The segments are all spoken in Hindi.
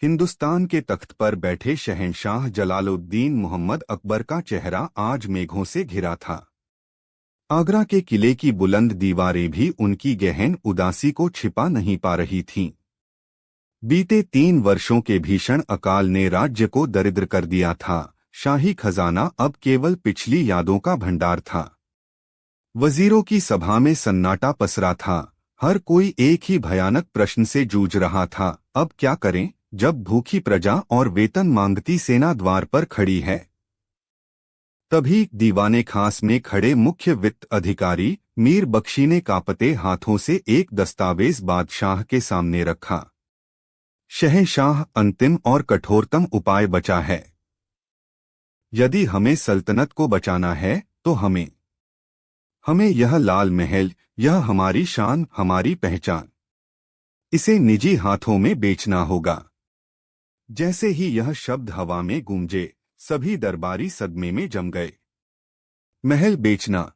हिंदुस्तान के तख्त पर बैठे शहंशाह जलालुद्दीन मोहम्मद अकबर का चेहरा आज मेघों से घिरा था। आगरा के किले की बुलंद दीवारें भी उनकी गहन उदासी को छिपा नहीं पा रही थीं। बीते 3 वर्षों के भीषण अकाल ने राज्य को दरिद्र कर दिया था। शाही खजाना अब केवल पिछली यादों का भंडार था। वजीरों की सभा में सन्नाटा पसरा था। हर कोई एक ही भयानक प्रश्न से जूझ रहा था, अब क्या करें जब भूखी प्रजा और वेतन मांगती सेना द्वार पर खड़ी है। तभी दीवाने खास में खड़े मुख्य वित्त अधिकारी मीर बख्शी ने कांपते हाथों से एक दस्तावेज बादशाह के सामने रखा। शहंशाह, अंतिम और कठोरतम उपाय बचा है। यदि हमें सल्तनत को बचाना है तो हमें यह लाल महल, यह हमारी शान, हमारी पहचान, इसे निजी हाथों में बेचना होगा। जैसे ही यह शब्द हवा में गूंजे, सभी दरबारी सदमे में जम गए। महल बेचना,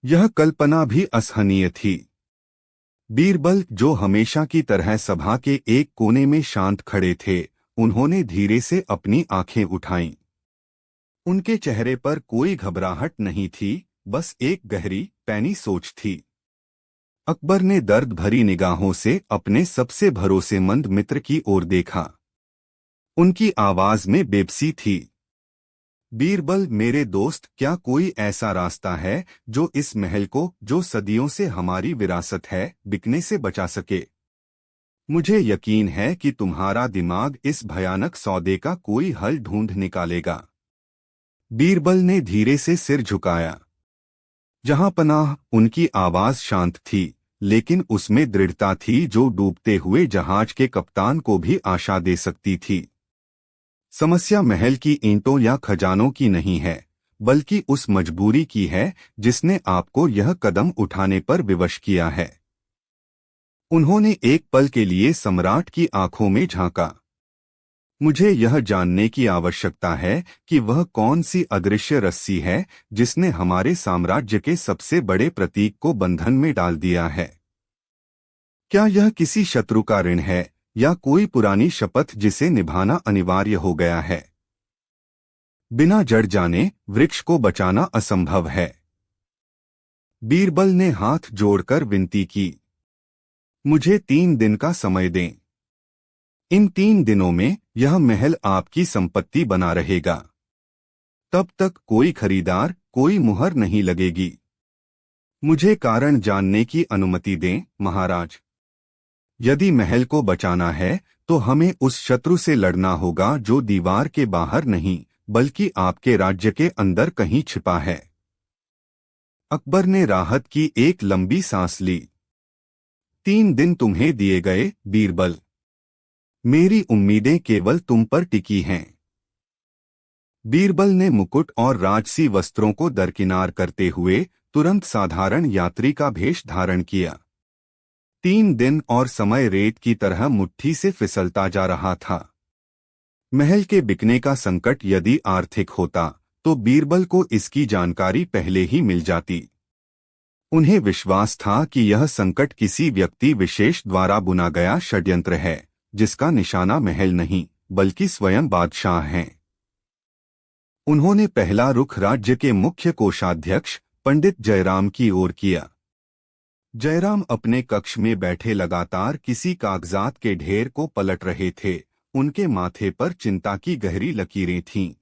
यह कल्पना भी असहनीय थी। बीरबल, जो हमेशा की तरह सभा के एक कोने में शांत खड़े थे, उन्होंने धीरे से अपनी आंखें उठाईं। उनके चेहरे पर कोई घबराहट नहीं थी, बस एक गहरी, पैनी सोच थी। अकबर ने दर्द भरी निगाहों से अपने सबसे भरोसेमंद मित्र की ओर देखा। उनकी आवाज में बेबसी थी। बीरबल, मेरे दोस्त, क्या कोई ऐसा रास्ता है जो इस महल को, जो सदियों से हमारी विरासत है, बिकने से बचा सके? मुझे यकीन है कि तुम्हारा दिमाग इस भयानक सौदे का कोई हल ढूंढ निकालेगा। बीरबल ने धीरे से सिर झुकाया। जहां पनाह, उनकी आवाज शांत थी, लेकिन उसमें दृढ़ता थी जो डूबते हुए जहाज के कप्तान को भी आशा दे सकती थी। समस्या महल की ईंटों या खजानों की नहीं है, बल्कि उस मजबूरी की है जिसने आपको यह कदम उठाने पर विवश किया है। उन्होंने एक पल के लिए सम्राट की आंखों में झांका। मुझे यह जानने की आवश्यकता है कि वह कौन सी अदृश्य रस्सी है जिसने हमारे साम्राज्य के सबसे बड़े प्रतीक को बंधन में डाल दिया है। क्या यह किसी शत्रु का ऋण है, या कोई पुरानी शपथ जिसे निभाना अनिवार्य हो गया है? बिना जड़ जाने वृक्ष को बचाना असंभव है। बीरबल ने हाथ जोड़कर विनती की, मुझे 3 दिन का समय दें। इन 3 दिनों में यह महल आपकी संपत्ति बना रहेगा। तब तक कोई खरीदार, कोई मुहर नहीं लगेगी। मुझे कारण जानने की अनुमति दें, महाराज। यदि महल को बचाना है तो हमें उस शत्रु से लड़ना होगा जो दीवार के बाहर नहीं, बल्कि आपके राज्य के अंदर कहीं छिपा है। अकबर ने राहत की एक लंबी सांस ली। 3 दिन तुम्हें दिए गए, बीरबल। मेरी उम्मीदें केवल तुम पर टिकी हैं। बीरबल ने मुकुट और राजसी वस्त्रों को दरकिनार करते हुए तुरंत साधारण यात्री का भेष धारण किया। 3 दिन और समय रेत की तरह मुट्ठी से फिसलता जा रहा था। महल के बिकने का संकट यदि आर्थिक होता तो बीरबल को इसकी जानकारी पहले ही मिल जाती। उन्हें विश्वास था कि यह संकट किसी व्यक्ति विशेष द्वारा बुना गया षड्यंत्र है, जिसका निशाना महल नहीं, बल्कि स्वयं बादशाह हैं। उन्होंने पहला रुख राज्य के मुख्य कोषाध्यक्ष पंडित जयराम की ओर किया। जयराम अपने कक्ष में बैठे लगातार किसी कागजात के ढेर को पलट रहे थे। उनके माथे पर चिंता की गहरी लकीरें थीं।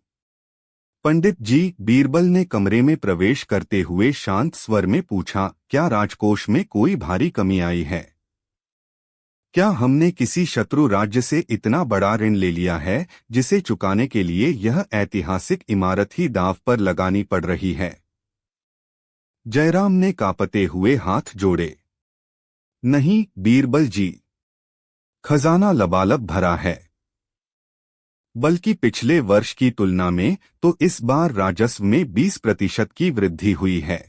पंडित जी, बीरबल ने कमरे में प्रवेश करते हुए शांत स्वर में पूछा, क्या राजकोष में कोई भारी कमी आई है? क्या हमने किसी शत्रु राज्य से इतना बड़ा ऋण ले लिया है जिसे चुकाने के लिए यह ऐतिहासिक इमारत ही दांव पर लगानी पड़ रही है? जयराम ने कांपते हुए हाथ जोड़े। नहीं बीरबल जी, खजाना लबालब भरा है। बल्कि पिछले वर्ष की तुलना में तो इस बार राजस्व में 20% की वृद्धि हुई है।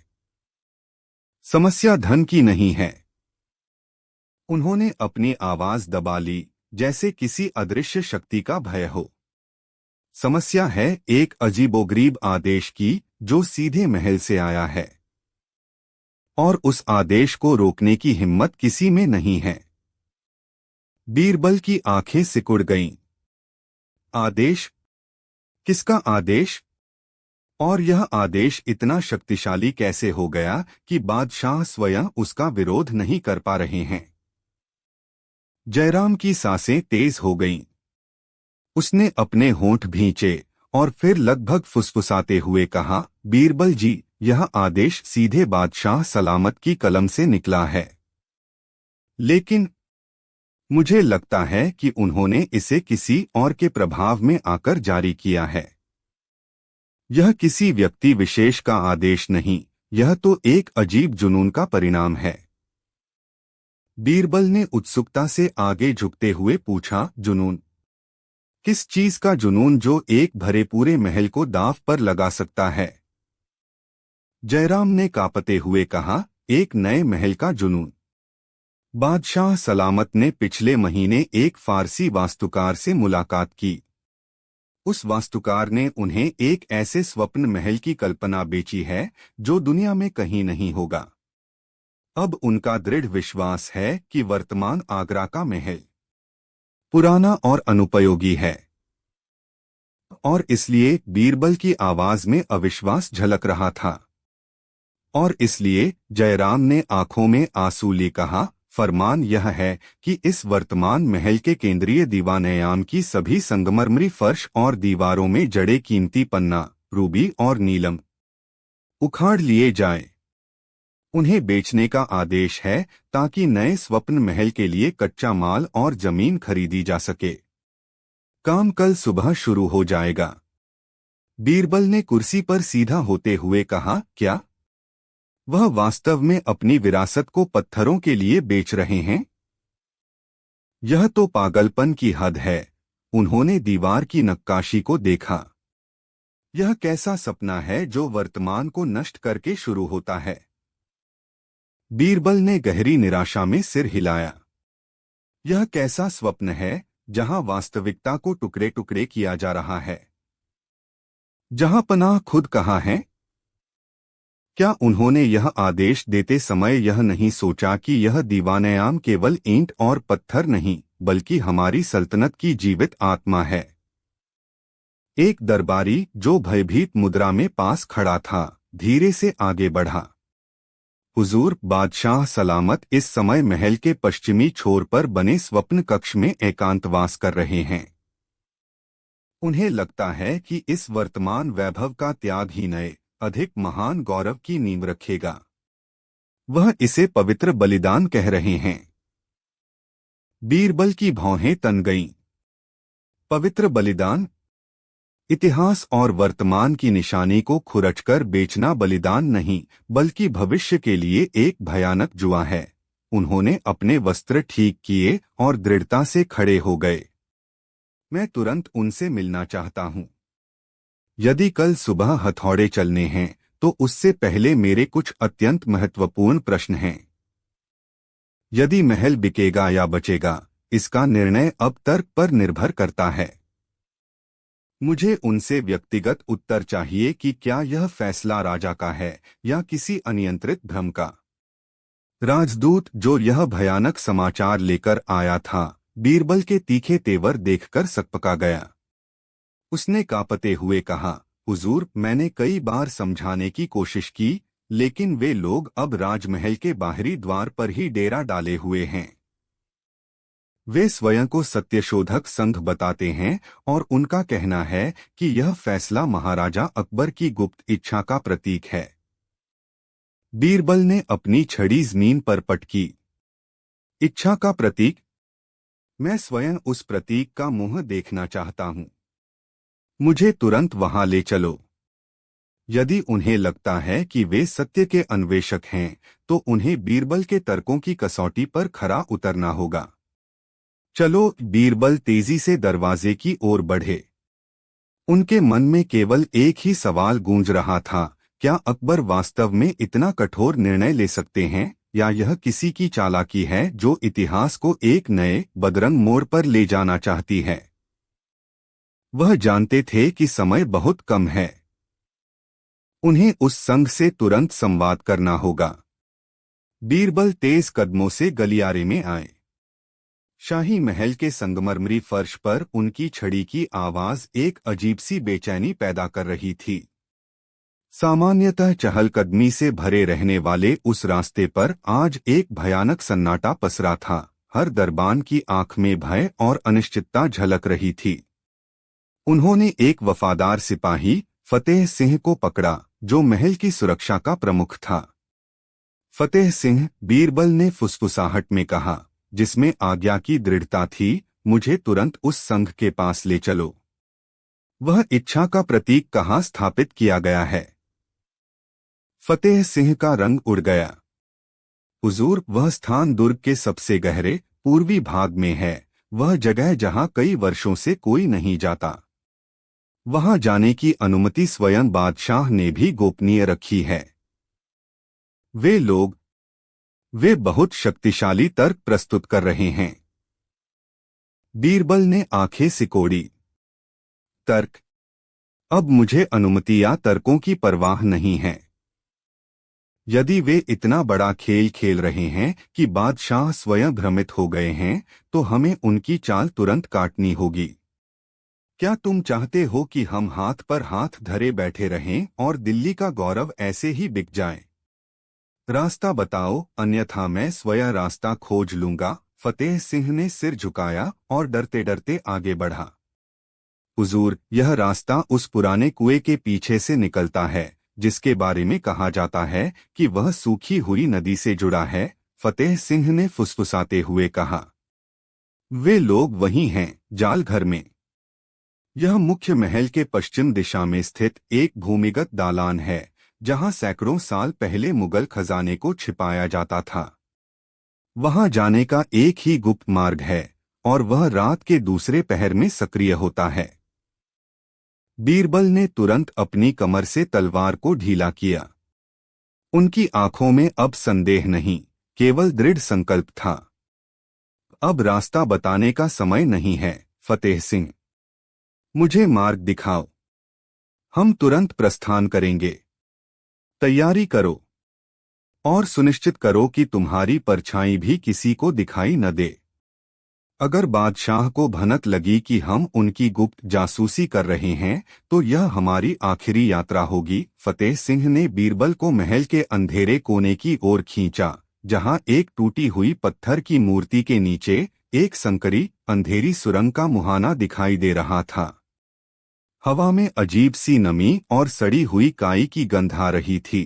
समस्या धन की नहीं है। उन्होंने अपनी आवाज दबा ली, जैसे किसी अदृश्य शक्ति का भय हो। समस्या है एक अजीबोगरीब आदेश की जो सीधे महल से आया है, और उस आदेश को रोकने की हिम्मत किसी में नहीं है। बीरबल की आंखें सिकुड़ गईं। आदेश? किसका आदेश? और यह आदेश इतना शक्तिशाली कैसे हो गया कि बादशाह स्वयं उसका विरोध नहीं कर पा रहे हैं? जयराम की सांसें तेज हो गईं। उसने अपने होंठ भींचे और फिर लगभग फुसफुसाते हुए कहा, बीरबल जी, यह आदेश सीधे बादशाह सलामत की कलम से निकला है। लेकिन मुझे लगता है कि उन्होंने इसे किसी और के प्रभाव में आकर जारी किया है। यह किसी व्यक्ति विशेष का आदेश नहीं, यह तो एक अजीब जुनून का परिणाम है। बीरबल ने उत्सुकता से आगे झुकते हुए पूछा, जुनून? किस चीज का जुनून जो एक भरे पूरे महल को दांव पर लगा सकता है? जयराम ने कांपते हुए कहा, एक नए महल का जुनून। बादशाह सलामत ने पिछले महीने एक फारसी वास्तुकार से मुलाकात की। उस वास्तुकार ने उन्हें एक ऐसे स्वप्न महल की कल्पना बेची है जो दुनिया में कहीं नहीं होगा। अब उनका दृढ़ विश्वास है कि वर्तमान आगरा का महल पुराना और अनुपयोगी है। और इसलिए बीरबल की आवाज में अविश्वास झलक रहा था। और इसलिए जयराम ने आंखों में आंसू लिए कहा, फरमान यह है कि इस वर्तमान महल के केंद्रीय दीवानयाम की सभी संगमरमरी फर्श और दीवारों में जड़े कीमती पन्ना, रूबी और नीलम उखाड़ लिए जाएं। उन्हें बेचने का आदेश है ताकि नए स्वप्न महल के लिए कच्चा माल और जमीन खरीदी जा सके। काम कल सुबह शुरू हो जाएगा। बीरबल ने कुर्सी पर सीधा होते हुए कहा, क्या वह वास्तव में अपनी विरासत को पत्थरों के लिए बेच रहे हैं? यह तो पागलपन की हद है। उन्होंने दीवार की नक्काशी को देखा। यह कैसा सपना है जो वर्तमान को नष्ट करके शुरू होता है? बीरबल ने गहरी निराशा में सिर हिलाया। यह कैसा स्वप्न है जहां वास्तविकता को टुकड़े टुकड़े किया जा रहा है? जहां पनाह खुद कहाँ है? क्या उन्होंने यह आदेश देते समय यह नहीं सोचा कि यह दीवानयाम केवल ईंट और पत्थर नहीं बल्कि हमारी सल्तनत की जीवित आत्मा है? एक दरबारी जो भयभीत मुद्रा में पास खड़ा था, धीरे से आगे बढ़ा। हुजूर, बादशाह सलामत इस समय महल के पश्चिमी छोर पर बने स्वप्न कक्ष में एकांतवास कर रहे हैं। उन्हें लगता है कि इस वर्तमान वैभव का त्याग ही नए अधिक महान गौरव की नींव रखेगा। वह इसे पवित्र बलिदान कह रहे हैं। बीरबल की भौहें तन गईं। पवित्र बलिदान? इतिहास और वर्तमान की निशानी को खुरचकर बेचना बलिदान नहीं बल्कि भविष्य के लिए एक भयानक जुआ है। उन्होंने अपने वस्त्र ठीक किए और दृढ़ता से खड़े हो गए। मैं तुरंत उनसे मिलना चाहता हूं। यदि कल सुबह हथौड़े चलने हैं तो उससे पहले मेरे कुछ अत्यंत महत्वपूर्ण प्रश्न हैं। यदि महल बिकेगा या बचेगा, इसका निर्णय अब तर्क पर निर्भर करता है। मुझे उनसे व्यक्तिगत उत्तर चाहिए कि क्या यह फैसला राजा का है या किसी अनियंत्रित भ्रम का। राजदूत जो यह भयानक समाचार लेकर आया था, बीरबल के तीखे तेवर देखकर सकपका गया। उसने कांपते हुए कहा, हुजूर, मैंने कई बार समझाने की कोशिश की, लेकिन वे लोग अब राजमहल के बाहरी द्वार पर ही डेरा डाले हुए हैं। वे स्वयं को सत्यशोधक संघ बताते हैं और उनका कहना है कि यह फैसला महाराजा अकबर की गुप्त इच्छा का प्रतीक है। बीरबल ने अपनी छड़ी जमीन पर पटकी। इच्छा का प्रतीक? मैं स्वयं उस प्रतीक का मुंह देखना चाहता हूं। मुझे तुरंत वहां ले चलो। यदि उन्हें लगता है कि वे सत्य के अन्वेषक हैं, तो उन्हें बीरबल के तर्कों की कसौटी पर खरा उतरना होगा। चलो। बीरबल तेजी से दरवाजे की ओर बढ़े। उनके मन में केवल एक ही सवाल गूंज रहा था, क्या अकबर वास्तव में इतना कठोर निर्णय ले सकते हैं, या यह किसी की चालाकी है जो इतिहास को एक नए बदरंग मोड़ पर ले जाना चाहती है। वह जानते थे कि समय बहुत कम है। उन्हें उस संघ से तुरंत संवाद करना होगा। बीरबल तेज कदमों से गलियारे में आए। शाही महल के संगमरमरी फर्श पर उनकी छड़ी की आवाज एक अजीब सी बेचैनी पैदा कर रही थी। सामान्यतः चहलकदमी से भरे रहने वाले उस रास्ते पर आज एक भयानक सन्नाटा पसरा था। हर दरबान की आंख में भय और अनिश्चितता झलक रही थी। उन्होंने एक वफादार सिपाही फतेह सिंह को पकड़ा, जो महल की सुरक्षा का प्रमुख था। फतेह सिंह, बीरबल ने फुसफुसाहट में कहा, जिसमें आज्ञा की दृढ़ता थी, मुझे तुरंत उस संघ के पास ले चलो। वह इच्छा का प्रतीक कहाँ स्थापित किया गया है? फतेह सिंह का रंग उड़ गया। हुजूर, वह स्थान दुर्ग के सबसे गहरे पूर्वी भाग में है। वह जगह जहाँ कई वर्षों से कोई नहीं जाता। वहां जाने की अनुमति स्वयं बादशाह ने भी गोपनीय रखी है। वे बहुत शक्तिशाली तर्क प्रस्तुत कर रहे हैं। बीरबल ने आंखें सिकोड़ी। तर्क? अब मुझे अनुमति या तर्कों की परवाह नहीं है। यदि वे इतना बड़ा खेल खेल रहे हैं कि बादशाह स्वयं भ्रमित हो गए हैं, तो हमें उनकी चाल तुरंत काटनी होगी। क्या तुम चाहते हो कि हम हाथ पर हाथ धरे बैठे रहें और दिल्ली का गौरव ऐसे ही बिक जाए? रास्ता बताओ, अन्यथा मैं स्वयं रास्ता खोज लूंगा। फतेह सिंह ने सिर झुकाया और डरते डरते आगे बढ़ा। हुजूर, यह रास्ता उस पुराने कुएं के पीछे से निकलता है, जिसके बारे में कहा जाता है कि वह सूखी हुई नदी से जुड़ा है। फतेह सिंह ने फुसफुसाते हुए कहा। वे लोग वही हैं, जाल घर में। यह मुख्य महल के पश्चिम दिशा में स्थित एक भूमिगत दालान है, जहां सैकड़ों साल पहले मुगल खजाने को छिपाया जाता था। वहां जाने का एक ही गुप्त मार्ग है, और वह रात के दूसरे पहर में सक्रिय होता है। बीरबल ने तुरंत अपनी कमर से तलवार को ढीला किया। उनकी आंखों में अब संदेह नहीं, केवल दृढ़ संकल्प था। अब रास्ता बताने का समय नहीं है, फतेह सिंह। मुझे मार्ग दिखाओ। हम तुरंत प्रस्थान करेंगे। तैयारी करो और सुनिश्चित करो कि तुम्हारी परछाई भी किसी को दिखाई न दे। अगर बादशाह को भनक लगी कि हम उनकी गुप्त जासूसी कर रहे हैं, तो यह हमारी आखिरी यात्रा होगी। फतेह सिंह ने बीरबल को महल के अंधेरे कोने की ओर खींचा, जहां एक टूटी हुई पत्थर की मूर्ति के नीचे एक संकरी अंधेरी सुरंग का मुहाना दिखाई दे रहा था। हवा में अजीब सी नमी और सड़ी हुई काई की गंध आ रही थी।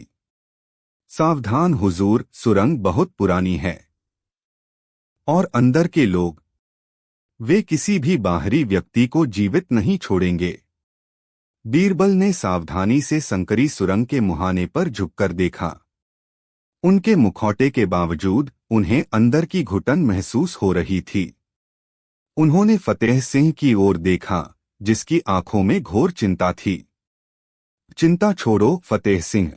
सावधान हुजूर, सुरंग बहुत पुरानी है और अंदर के लोग, वे किसी भी बाहरी व्यक्ति को जीवित नहीं छोड़ेंगे। बीरबल ने सावधानी से संकरी सुरंग के मुहाने पर झुककर देखा। उनके मुखौटे के बावजूद उन्हें अंदर की घुटन महसूस हो रही थी। उन्होंने फतेह सिंह की ओर देखा, जिसकी आंखों में घोर चिंता थी। चिंता छोड़ो फतेह सिंह।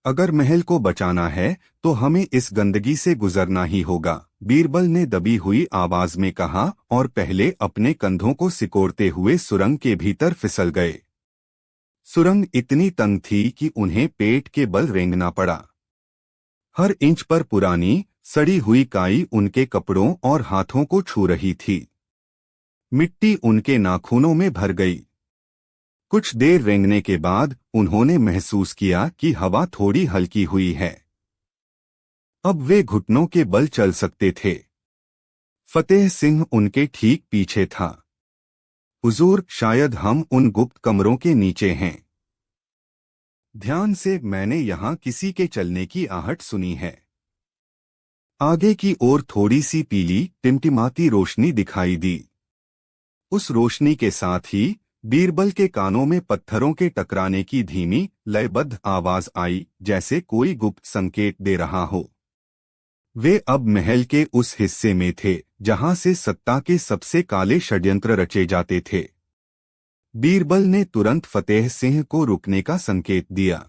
अगर महल को बचाना है, तो हमें इस गंदगी से गुजरना ही होगा, बीरबल ने दबी हुई आवाज में कहा, और पहले अपने कंधों को सिकोड़ते हुए सुरंग के भीतर फिसल गए। सुरंग इतनी तंग थी कि उन्हें पेट के बल रेंगना पड़ा। हर इंच पर पुरानी सड़ी हुई काई उनके कपड़ों और हाथों को छू रही थी। मिट्टी उनके नाखूनों में भर गई। कुछ देर रेंगने के बाद उन्होंने महसूस किया कि हवा थोड़ी हल्की हुई है। अब वे घुटनों के बल चल सकते थे। फतेह सिंह उनके ठीक पीछे था। हुजूर, शायद हम उन गुप्त कमरों के नीचे हैं। ध्यान से, मैंने यहां किसी के चलने की आहट सुनी है। आगे की ओर थोड़ी सी पीली टिमटिमाती रोशनी दिखाई दी। उस रोशनी के साथ ही बीरबल के कानों में पत्थरों के टकराने की धीमी लयबद्ध आवाज आई, जैसे कोई गुप्त संकेत दे रहा हो। वे अब महल के उस हिस्से में थे जहां से सत्ता के सबसे काले षड्यंत्र रचे जाते थे। बीरबल ने तुरंत फतेह सिंह को रुकने का संकेत दिया।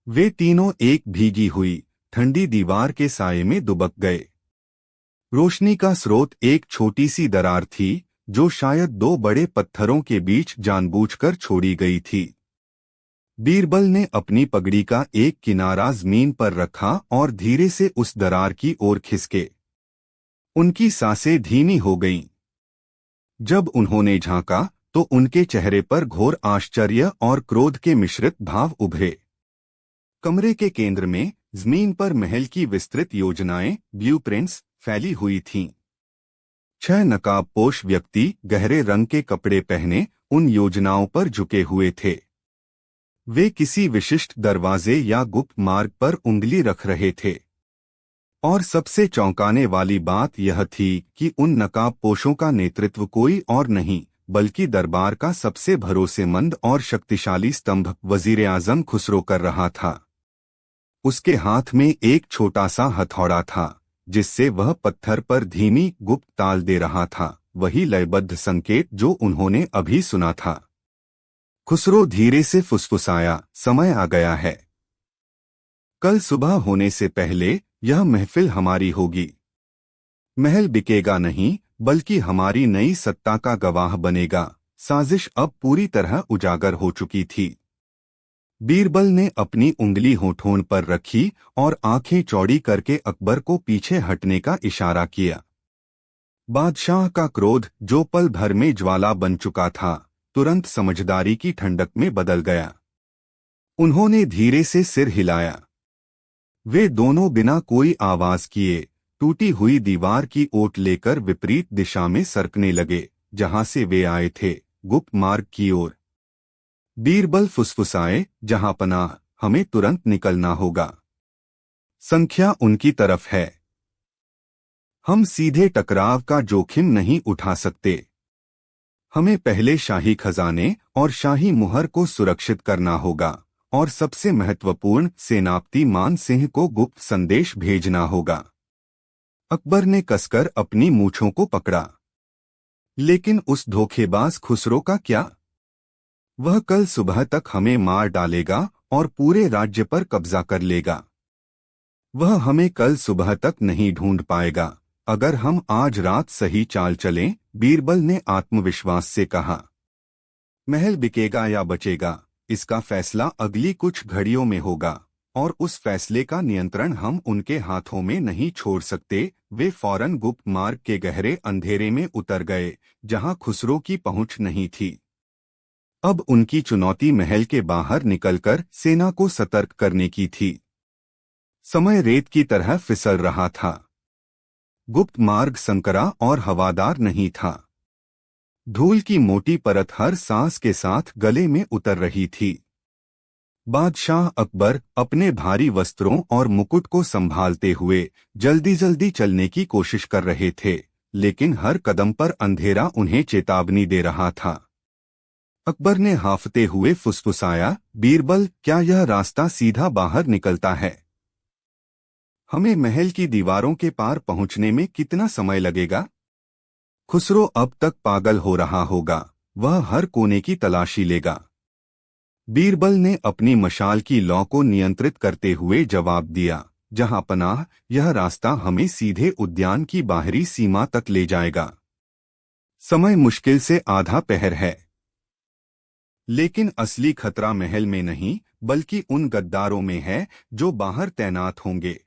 वे तीनों एक भीगी हुई ठंडी दीवार के साये में दुबक गए। रोशनी का स्रोत एक छोटी सी दरार थी, जो शायद दो बड़े पत्थरों के बीच जानबूझकर छोड़ी गई थी। बीरबल ने अपनी पगड़ी का एक किनारा जमीन पर रखा और धीरे से उस दरार की ओर खिसके। उनकी सांसें धीमी हो गईं। जब उन्होंने झांका तो उनके चेहरे पर घोर आश्चर्य और क्रोध के मिश्रित भाव उभरे। कमरे के केंद्र में जमीन पर महल की विस्तृत योजनाएं, ब्लूप्रिंट्स फैली हुई थीं। 6 नकाबपोश व्यक्ति गहरे रंग के कपड़े पहने उन योजनाओं पर झुके हुए थे। वे किसी विशिष्ट दरवाजे या गुप्त मार्ग पर उंगली रख रहे थे। और सबसे चौंकाने वाली बात यह थी कि उन नकाबपोशों का नेतृत्व कोई और नहीं बल्कि दरबार का सबसे भरोसेमंद और शक्तिशाली स्तंभ वजीर आजम खुसरो कर रहा था। उसके हाथ में एक छोटा सा हथौड़ा था जिससे वह पत्थर पर धीमी गुप्त ताल दे रहा था, वही लयबद्ध संकेत जो उन्होंने अभी सुना था। खुसरो धीरे से फुसफुसाया, समय आ गया है। कल सुबह होने से पहले यह महफिल हमारी होगी। महल बिकेगा नहीं बल्कि हमारी नई सत्ता का गवाह बनेगा। साजिश अब पूरी तरह उजागर हो चुकी थी। बीरबल ने अपनी उंगली होठों पर रखी और आंखें चौड़ी करके अकबर को पीछे हटने का इशारा किया। बादशाह का क्रोध जो पल भर में ज्वाला बन चुका था तुरंत समझदारी की ठंडक में बदल गया। उन्होंने धीरे से सिर हिलाया। वे दोनों बिना कोई आवाज किए टूटी हुई दीवार की ओट लेकर विपरीत दिशा में सरकने लगे जहां से वे आए थे, गुप्त मार्ग की ओर। बीरबल फुसफुसाए, जहांपनाह, हमें तुरंत निकलना होगा। संख्या उनकी तरफ है। हम सीधे टकराव का जोखिम नहीं उठा सकते। हमें पहले शाही खजाने और शाही मुहर को सुरक्षित करना होगा और सबसे महत्वपूर्ण सेनापति मान सिंह को गुप्त संदेश भेजना होगा। अकबर ने कसकर अपनी मूंछों को पकड़ा। लेकिन उस धोखेबाज खुसरो का क्या? वह कल सुबह तक हमें मार डालेगा और पूरे राज्य पर कब्जा कर लेगा। वह हमें कल सुबह तक नहीं ढूंढ पाएगा अगर हम आज रात सही चाल चलें, बीरबल ने आत्मविश्वास से कहा। महल बिकेगा या बचेगा, इसका फैसला अगली कुछ घड़ियों में होगा और उस फैसले का नियंत्रण हम उनके हाथों में नहीं छोड़ सकते। वे फौरन गुप्त मार्ग के गहरे अंधेरे में उतर गए जहां खुसरो की पहुंच नहीं थी। अब उनकी चुनौती महल के बाहर निकलकर सेना को सतर्क करने की थी। समय रेत की तरह फिसल रहा था। गुप्त मार्ग संकरा और हवादार नहीं था। धूल की मोटी परत हर सांस के साथ गले में उतर रही थी। बादशाह अकबर अपने भारी वस्त्रों और मुकुट को संभालते हुए जल्दी जल्दी चलने की कोशिश कर रहे थे, लेकिन हर कदम पर अंधेरा उन्हें चेतावनी दे रहा था। अकबर ने हांफते हुए फुसफुसाया, बीरबल, क्या यह रास्ता सीधा बाहर निकलता है? हमें महल की दीवारों के पार पहुंचने में कितना समय लगेगा? खुसरो अब तक पागल हो रहा होगा, वह हर कोने की तलाशी लेगा। बीरबल ने अपनी मशाल की लौ को नियंत्रित करते हुए जवाब दिया, जहांपनाह, यह रास्ता हमें सीधे उद्यान की बाहरी सीमा तक ले जाएगा। समय मुश्किल से आधा पहर है। लेकिन असली खतरा महल में नहीं बल्कि उन गद्दारों में है जो बाहर तैनात होंगे।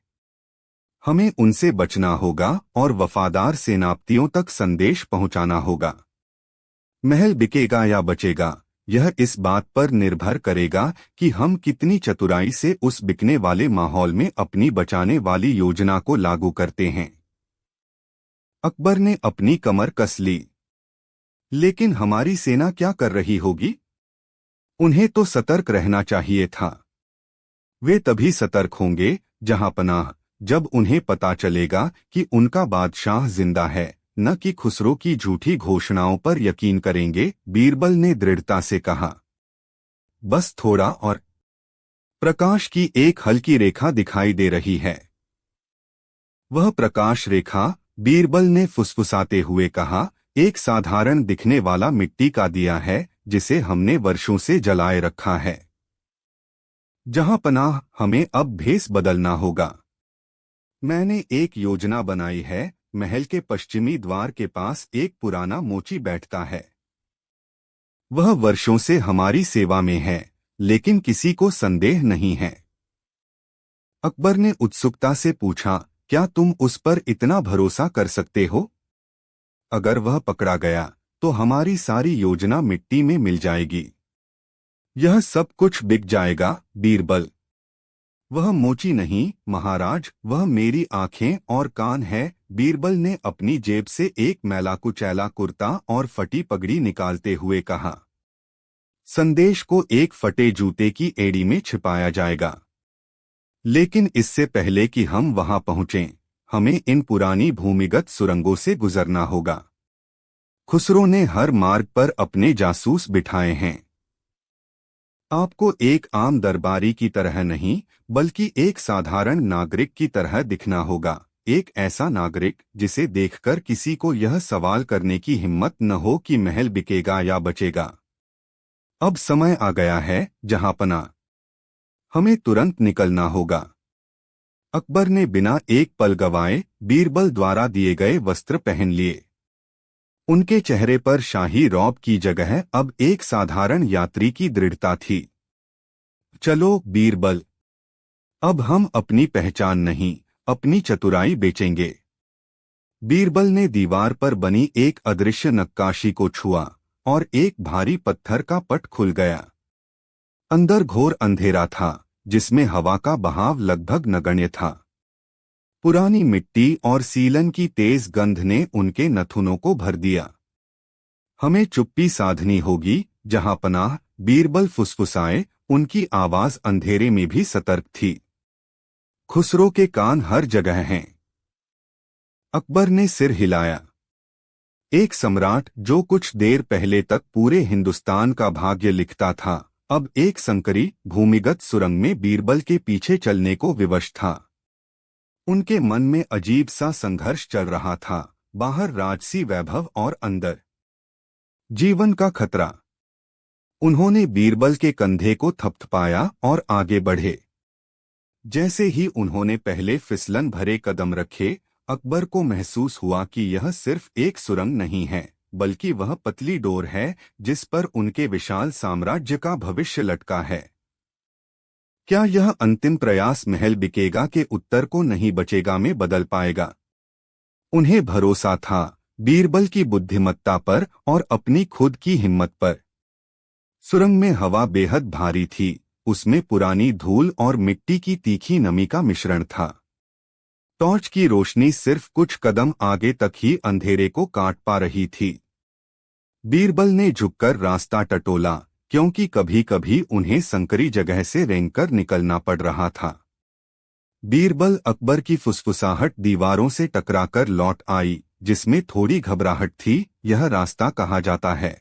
हमें उनसे बचना होगा और वफादार सेनापतियों तक संदेश पहुंचाना होगा। महल बिकेगा या बचेगा, यह इस बात पर निर्भर करेगा कि हम कितनी चतुराई से उस बिकने वाले माहौल में अपनी बचाने वाली योजना को लागू करते हैं। अकबर ने अपनी कमर कस ली। लेकिन हमारी सेना क्या कर रही होगी? उन्हें तो सतर्क रहना चाहिए था। वे तभी सतर्क होंगे, जहांपनाह, जब उन्हें पता चलेगा कि उनका बादशाह जिंदा है, न कि खुसरो की झूठी घोषणाओं पर यकीन करेंगे। बीरबल ने दृढ़ता से कहा। बस थोड़ा और। प्रकाश की एक हल्की रेखा दिखाई दे रही है। वह प्रकाश रेखा, बीरबल ने फुसफुसाते हुए कहा, एक साधारण दिखने वाला मिट्टी का दिया है जिसे हमने वर्षों से जलाए रखा है। जहांपनाह, हमें अब भेस बदलना होगा। मैंने एक योजना बनाई है। महल के पश्चिमी द्वार के पास एक पुराना मोची बैठता है। वह वर्षों से हमारी सेवा में है, लेकिन किसी को संदेह नहीं है। अकबर ने उत्सुकता से पूछा, क्या तुम उस पर इतना भरोसा कर सकते हो? अगर वह पकड़ा गया तो हमारी सारी योजना मिट्टी में मिल जाएगी। यह सब कुछ बिक जाएगा, बीरबल। वह मोची नहीं महाराज, वह मेरी आंखें और कान है। बीरबल ने अपनी जेब से एक मैला कुचैला कुर्ता और फटी पगड़ी निकालते हुए कहा। संदेश को एक फटे जूते की एड़ी में छिपाया जाएगा। लेकिन इससे पहले कि हम वहां पहुंचें, हमें इन पुरानी भूमिगत सुरंगों से गुजरना होगा। खुसरो ने हर मार्ग पर अपने जासूस बिठाए हैं। आपको एक आम दरबारी की तरह नहीं, बल्कि एक साधारण नागरिक की तरह दिखना होगा। एक ऐसा नागरिक जिसे देखकर किसी को यह सवाल करने की हिम्मत न हो कि महल बिकेगा या बचेगा। अब समय आ गया है, जहांपना। हमें तुरंत निकलना होगा। अकबर ने बिना एक पल गवाए बीरबल द्वारा दिए गए वस्त्र पहन लिए। उनके चेहरे पर शाही रौब की जगह अब एक साधारण यात्री की दृढ़ता थी। चलो बीरबल, अब हम अपनी पहचान नहीं, अपनी चतुराई बेचेंगे। बीरबल ने दीवार पर बनी एक अदृश्य नक्काशी को छुआ और एक भारी पत्थर का पट खुल गया। अंदर घोर अंधेरा था, जिसमें हवा का बहाव लगभग नगण्य था। पुरानी मिट्टी और सीलन की तेज गंध ने उनके नथुनों को भर दिया। हमें चुप्पी साधनी होगी, जहांपनाह, बीरबल फुसफुसाए। उनकी आवाज अंधेरे में भी सतर्क थी। खुसरो के कान हर जगह हैं। अकबर ने सिर हिलाया। एक सम्राट जो कुछ देर पहले तक पूरे हिंदुस्तान का भाग्य लिखता था, अब एक संकरी भूमिगत सुरंग में बीरबल के पीछे चलने को विवश था। उनके मन में अजीब सा संघर्ष चल रहा था, बाहर राजसी वैभव और अंदर जीवन का खतरा। उन्होंने बीरबल के कंधे को थपथपाया और आगे बढ़े। जैसे ही उन्होंने पहले फिसलन भरे कदम रखे, अकबर को महसूस हुआ कि यह सिर्फ एक सुरंग नहीं है, बल्कि वह पतली डोर है जिस पर उनके विशाल साम्राज्य का भविष्य लटका है। क्या यह अंतिम प्रयास महल बिकेगा के उत्तर को नहीं बचेगा में बदल पाएगा? उन्हें भरोसा था बीरबल की बुद्धिमत्ता पर और अपनी खुद की हिम्मत पर। सुरंग में हवा बेहद भारी थी, उसमें पुरानी धूल और मिट्टी की तीखी नमी का मिश्रण था। टॉर्च की रोशनी सिर्फ कुछ कदम आगे तक ही अंधेरे को काट पा रही थी। बीरबल ने झुककर रास्ता टटोला, क्योंकि कभी कभी उन्हें संकरी जगह से रेंगकर निकलना पड़ रहा था। बीरबल अकबर की फुसफुसाहट दीवारों से टकराकर लौट आई, जिसमें थोड़ी घबराहट थी। यह रास्ता कहाँ जाता है?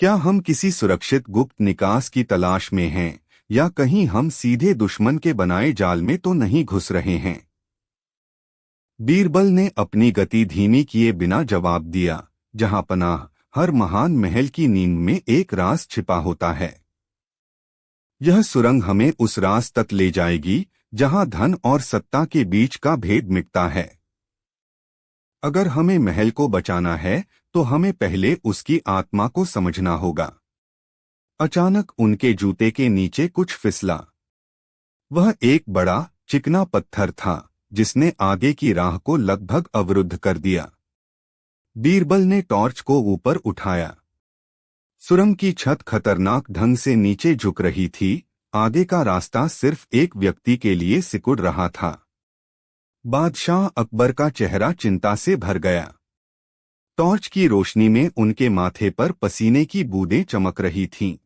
क्या हम किसी सुरक्षित गुप्त निकास की तलाश में हैं, या कहीं हम सीधे दुश्मन के बनाए जाल में तो नहीं घुस रहे हैं? बीरबल ने अपनी गति धीमी किए बिना जवाब दिया, जहांपनाह, हर महान महल की नींव में एक राज छिपा होता है। यह सुरंग हमें उस राज तक ले जाएगी जहां धन और सत्ता के बीच का भेद मिटता है। अगर हमें महल को बचाना है तो हमें पहले उसकी आत्मा को समझना होगा। अचानक उनके जूते के नीचे कुछ फिसला। वह एक बड़ा चिकना पत्थर था जिसने आगे की राह को लगभग अवरुद्ध कर दिया। बीरबल ने टॉर्च को ऊपर उठाया। सुरंग की छत खतरनाक ढंग से नीचे झुक रही थी। आगे का रास्ता सिर्फ एक व्यक्ति के लिए सिकुड़ रहा था। बादशाह अकबर का चेहरा चिंता से भर गया। टॉर्च की रोशनी में उनके माथे पर पसीने की बूंदें चमक रही थीं।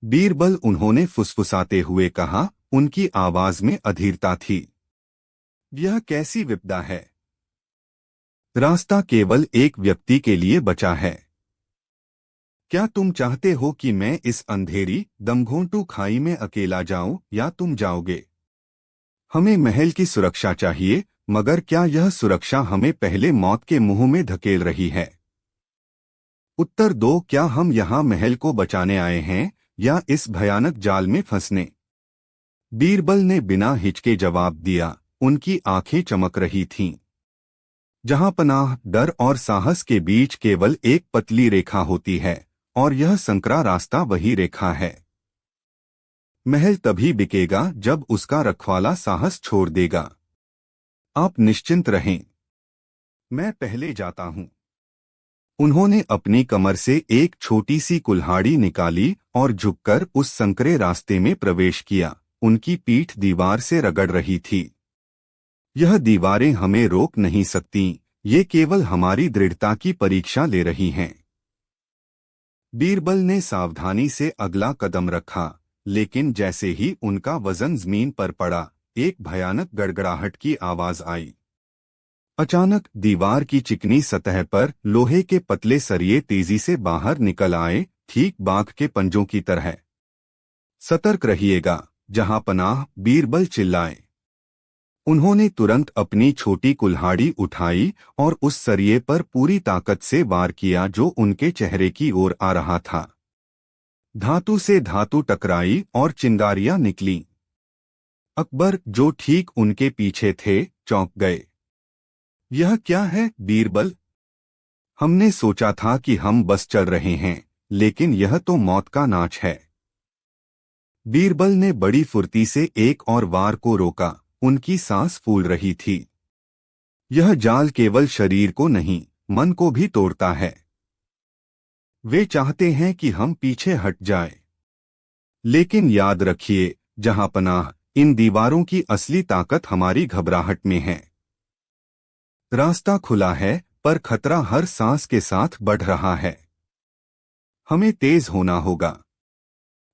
बीरबल, उन्होंने फुसफुसाते हुए कहा, उनकी आवाज में अधीरता थी। यह कैसी विपदा है? रास्ता केवल एक व्यक्ति के लिए बचा है। क्या तुम चाहते हो कि मैं इस अंधेरी दमघोंटू खाई में अकेला जाऊं, या तुम जाओगे? हमें महल की सुरक्षा चाहिए, मगर क्या यह सुरक्षा हमें पहले मौत के मुंह में धकेल रही है? उत्तर दो, क्या हम यहाँ महल को बचाने आए हैं या इस भयानक जाल में फंसने? बीरबल ने बिना हिचके जवाब दिया। उनकी आंखें चमक रही थीं। जहांपनाह, डर और साहस के बीच केवल एक पतली रेखा होती है, और यह संकरा रास्ता वही रेखा है। महल तभी बिकेगा जब उसका रखवाला साहस छोड़ देगा। आप निश्चिंत रहें, मैं पहले जाता हूं। उन्होंने अपनी कमर से एक छोटी सी कुल्हाड़ी निकाली और झुककर उस संकरे रास्ते में प्रवेश किया। उनकी पीठ दीवार से रगड़ रही थी। यह दीवारें हमें रोक नहीं सकती, ये केवल हमारी दृढ़ता की परीक्षा ले रही हैं। बीरबल ने सावधानी से अगला कदम रखा, लेकिन जैसे ही उनका वजन जमीन पर पड़ा, एक भयानक गड़गड़ाहट की आवाज आई। अचानक दीवार की चिकनी सतह पर लोहे के पतले सरिये तेजी से बाहर निकल आए, ठीक बाघ के पंजों की तरह। सतर्क रहिएगा, जहां पनाह, बीरबल चिल्लाए। उन्होंने तुरंत अपनी छोटी कुल्हाड़ी उठाई और उस सरिये पर पूरी ताकत से वार किया जो उनके चेहरे की ओर आ रहा था। धातु से धातु टकराई और चिंगारियां निकलीं। अकबर, जो ठीक उनके पीछे थे, चौंक गए। यह क्या है बीरबल? हमने सोचा था कि हम बस चल रहे हैं, लेकिन यह तो मौत का नाच है। बीरबल ने बड़ी फुर्ती से एक और वार को रोका। उनकी सांस फूल रही थी। यह जाल केवल शरीर को नहीं, मन को भी तोड़ता है। वे चाहते हैं कि हम पीछे हट जाएं। लेकिन याद रखिए, जहां पनाह, इन दीवारों की असली ताकत हमारी घबराहट में है। रास्ता खुला है, पर खतरा हर सांस के साथ बढ़ रहा है। हमें तेज होना होगा।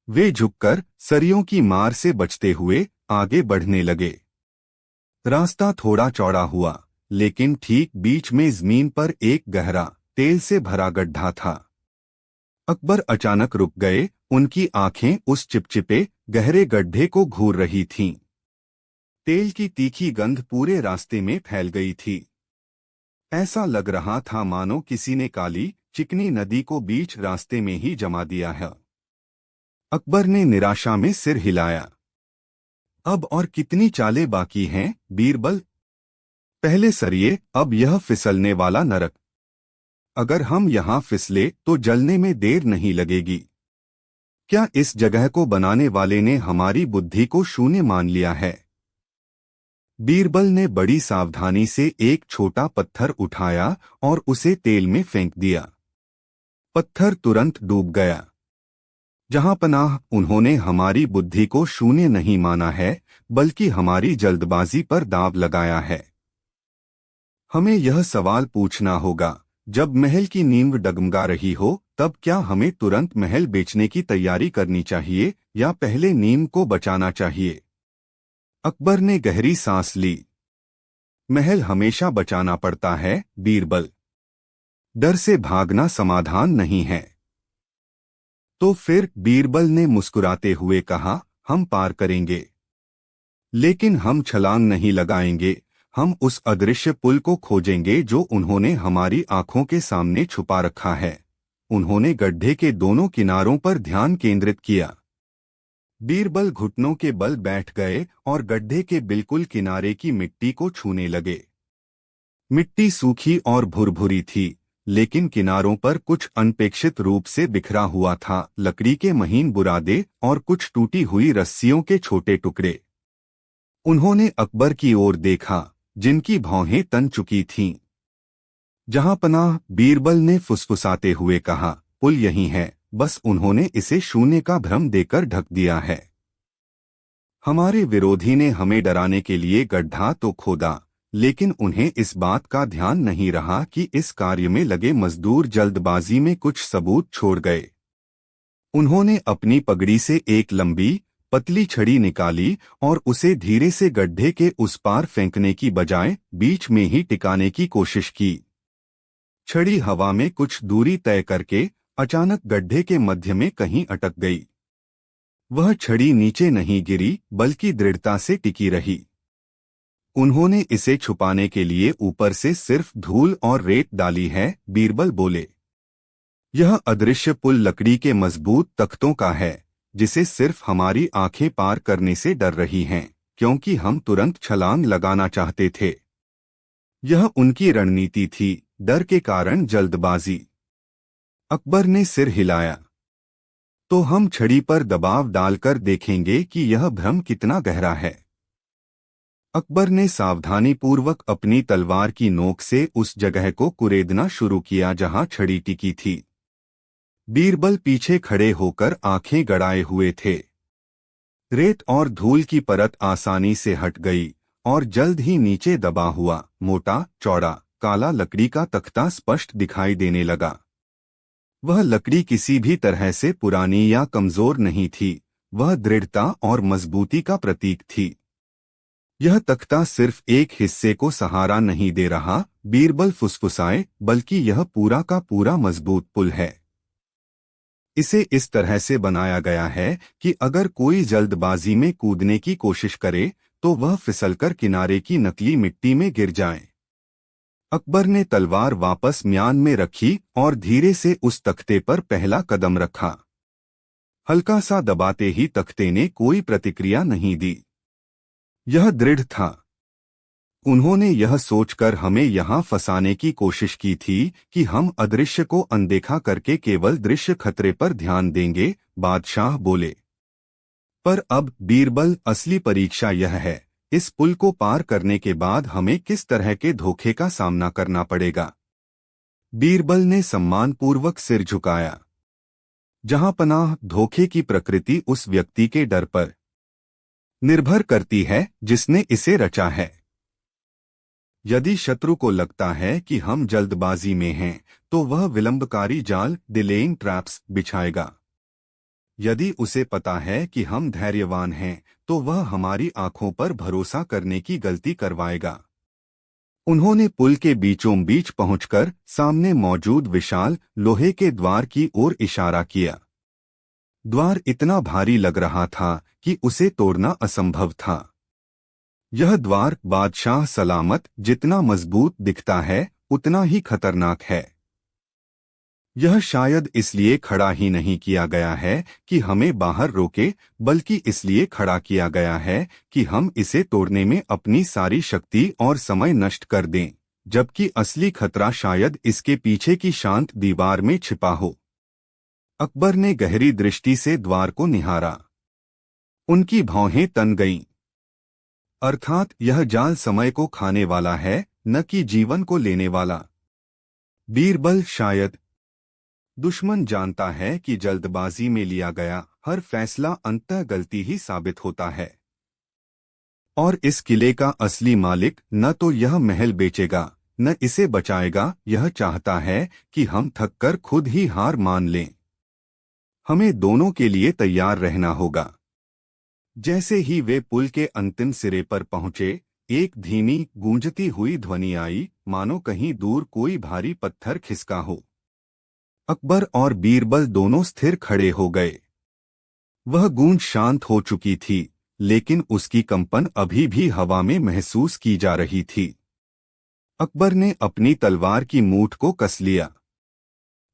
वे झुककर सरियों की मार से बचते हुए आगे बढ़ने लगे। रास्ता थोड़ा चौड़ा हुआ, लेकिन ठीक बीच में जमीन पर एक गहरा, तेल से भरा गड्ढा था। अकबर अचानक रुक गए। उनकी आंखें उस चिपचिपे, गहरे गड्ढे को घूर रही थीं। तेल की तीखी गंध पूरे रास्ते में फैल गई थी। ऐसा लग रहा था मानो किसी ने काली, चिकनी नदी को बीच रास्ते में ही जमा दिया है। अकबर ने निराशा में सिर हिलाया। अब और कितनी चालें बाकी हैं, बीरबल? पहले सरिये, अब यह फिसलने वाला नरक। अगर हम यहां फिसले तो जलने में देर नहीं लगेगी। क्या इस जगह को बनाने वाले ने हमारी बुद्धि को शून्य मान लिया है? बीरबल ने बड़ी सावधानी से एक छोटा पत्थर उठाया और उसे तेल में फेंक दिया। पत्थर तुरंत डूब गया। जहां पनाह, उन्होंने हमारी बुद्धि को शून्य नहीं माना है, बल्कि हमारी जल्दबाजी पर दांव लगाया है। हमें यह सवाल पूछना होगा, जब महल की नींव डगमगा रही हो, तब क्या हमें तुरंत महल बेचने की तैयारी करनी चाहिए या पहले नींव को बचाना चाहिए? अकबर ने गहरी सांस ली। महल हमेशा बचाना पड़ता है, बीरबल। डर से भागना समाधान नहीं है। तो फिर, बीरबल ने मुस्कुराते हुए कहा, हम पार करेंगे। लेकिन हम छलांग नहीं लगाएंगे। हम उस अदृश्य पुल को खोजेंगे जो उन्होंने हमारी आंखों के सामने छुपा रखा है। उन्होंने गड्ढे के दोनों किनारों पर ध्यान केंद्रित किया। बीरबल घुटनों के बल बैठ गए और गड्ढे के बिल्कुल किनारे की मिट्टी को छूने लगे। मिट्टी सूखी और भुरभुरी थी, लेकिन किनारों पर कुछ अनपेक्षित रूप से बिखरा हुआ था, लकड़ी के महीन बुरादे और कुछ टूटी हुई रस्सियों के छोटे टुकड़े। उन्होंने अकबर की ओर देखा, जिनकी भौहें तन चुकी थीं। जहां पनाह, बीरबल ने फुसफुसाते हुए कहा, पुल यही है, बस उन्होंने इसे शून्य का भ्रम देकर ढक दिया है। हमारे विरोधी ने हमें डराने के लिए गड्ढा तो खोदा, लेकिन उन्हें इस बात का ध्यान नहीं रहा कि इस कार्य में लगे मजदूर जल्दबाजी में कुछ सबूत छोड़ गए। उन्होंने अपनी पगड़ी से एक लंबी, पतली छड़ी निकाली और उसे धीरे से गड्ढे के उस पार फेंकने की बजाय बीच में ही टिकाने की कोशिश की। छड़ी हवा में कुछ दूरी तय करके अचानक गड्ढे के मध्य में कहीं अटक गई। वह छड़ी नीचे नहीं गिरी, बल्कि दृढ़ता से टिकी रही। उन्होंने इसे छुपाने के लिए ऊपर से सिर्फ धूल और रेत डाली है, बीरबल बोले। यह अदृश्य पुल लकड़ी के मजबूत तख्तों का है, जिसे सिर्फ हमारी आंखें पार करने से डर रही हैं, क्योंकि हम तुरंत छलांग लगाना चाहते थे। यह उनकी रणनीति थी, डर के कारण जल्दबाजी। अकबर ने सिर हिलाया। तो हम छड़ी पर दबाव डालकर देखेंगे कि यह भ्रम कितना गहरा है। अकबर ने सावधानीपूर्वक अपनी तलवार की नोक से उस जगह को कुरेदना शुरू किया जहां छड़ी टिकी थी। बीरबल पीछे खड़े होकर आंखें गड़ाए हुए थे। रेत और धूल की परत आसानी से हट गई और जल्द ही नीचे दबा हुआ मोटा चौड़ा काला लकड़ी का तख्ता स्पष्ट दिखाई देने लगा। वह लकड़ी किसी भी तरह से पुरानी या कमजोर नहीं थी, वह दृढ़ता और मजबूती का प्रतीक थी। यह तख्ता सिर्फ एक हिस्से को सहारा नहीं दे रहा, बीरबल फुसफुसाए, बल्कि यह पूरा का पूरा मजबूत पुल है। इसे इस तरह से बनाया गया है कि अगर कोई जल्दबाजी में कूदने की कोशिश करे तो वह फिसलकर किनारे की नकली मिट्टी में गिर जाए। अकबर ने तलवार वापस म्यान में रखी और धीरे से उस तख्ते पर पहला कदम रखा। हल्का सा दबाते ही तख्ते ने कोई प्रतिक्रिया नहीं दी। यह दृढ़ था। उन्होंने यह सोचकर हमें यहां फंसाने की कोशिश की थी कि हम अदृश्य को अनदेखा करके केवल दृश्य खतरे पर ध्यान देंगे, बादशाह बोले। पर अब बीरबल, असली परीक्षा यह है, इस पुल को पार करने के बाद हमें किस तरह के धोखे का सामना करना पड़ेगा। बीरबल ने सम्मानपूर्वक सिर झुकाया। जहां पनाह, धोखे की प्रकृति उस व्यक्ति के डर पर निर्भर करती है जिसने इसे रचा है। यदि शत्रु को लगता है कि हम जल्दबाजी में हैं, तो वह विलंबकारी जाल, डिलेइंग ट्रैप्स, बिछाएगा। यदि उसे पता है कि हम धैर्यवान हैं, तो वह हमारी आंखों पर भरोसा करने की गलती करवाएगा। उन्होंने पुल के बीचों बीच पहुंचकर सामने मौजूद विशाल लोहे के द्वार की ओर इशारा किया। द्वार इतना भारी लग रहा था कि उसे तोड़ना असंभव था। यह द्वार, बादशाह सलामत, जितना मजबूत दिखता है उतना ही खतरनाक है। यह शायद इसलिए खड़ा ही नहीं किया गया है कि हमें बाहर रोके, बल्कि इसलिए खड़ा किया गया है कि हम इसे तोड़ने में अपनी सारी शक्ति और समय नष्ट कर दें, जबकि असली खतरा शायद इसके पीछे की शांत दीवार में छिपा हो। अकबर ने गहरी दृष्टि से द्वार को निहारा। उनकी भौहें तन गईं। अर्थात यह जाल समय को खाने वाला है, न कि जीवन को लेने वाला। बीरबल, शायद दुश्मन जानता है कि जल्दबाजी में लिया गया हर फैसला अंततः गलती ही साबित होता है, और इस किले का असली मालिक न तो यह महल बेचेगा न इसे बचाएगा। यह चाहता है कि हम थककर खुद ही हार मान लें। हमें दोनों के लिए तैयार रहना होगा। जैसे ही वे पुल के अंतिम सिरे पर पहुंचे, एक धीमी गूंजती हुई ध्वनि आई, मानो कहीं दूर कोई भारी पत्थर खिसका हो। अकबर और बीरबल दोनों स्थिर खड़े हो गए। वह गूंज शांत हो चुकी थी, लेकिन उसकी कंपन अभी भी हवा में महसूस की जा रही थी। अकबर ने अपनी तलवार की मूठ को कस लिया।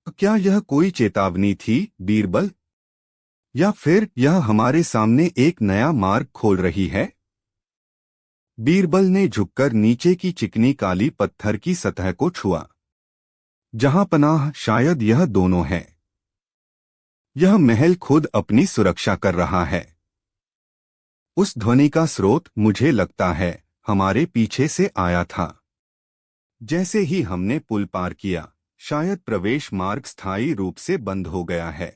क्या यह कोई चेतावनी थी, बीरबल? या फिर यह हमारे सामने एक नया मार्ग खोल रही है? बीरबल ने झुककर नीचे की चिकनी काली पत्थर की सतह को छुआ। जहां पनाह, शायद यह दोनों है। यह महल खुद अपनी सुरक्षा कर रहा है। उस ध्वनि का स्रोत, मुझे लगता है, हमारे पीछे से आया था। जैसे ही हमने पुल पार किया, शायद प्रवेश मार्ग स्थायी रूप से बंद हो गया है।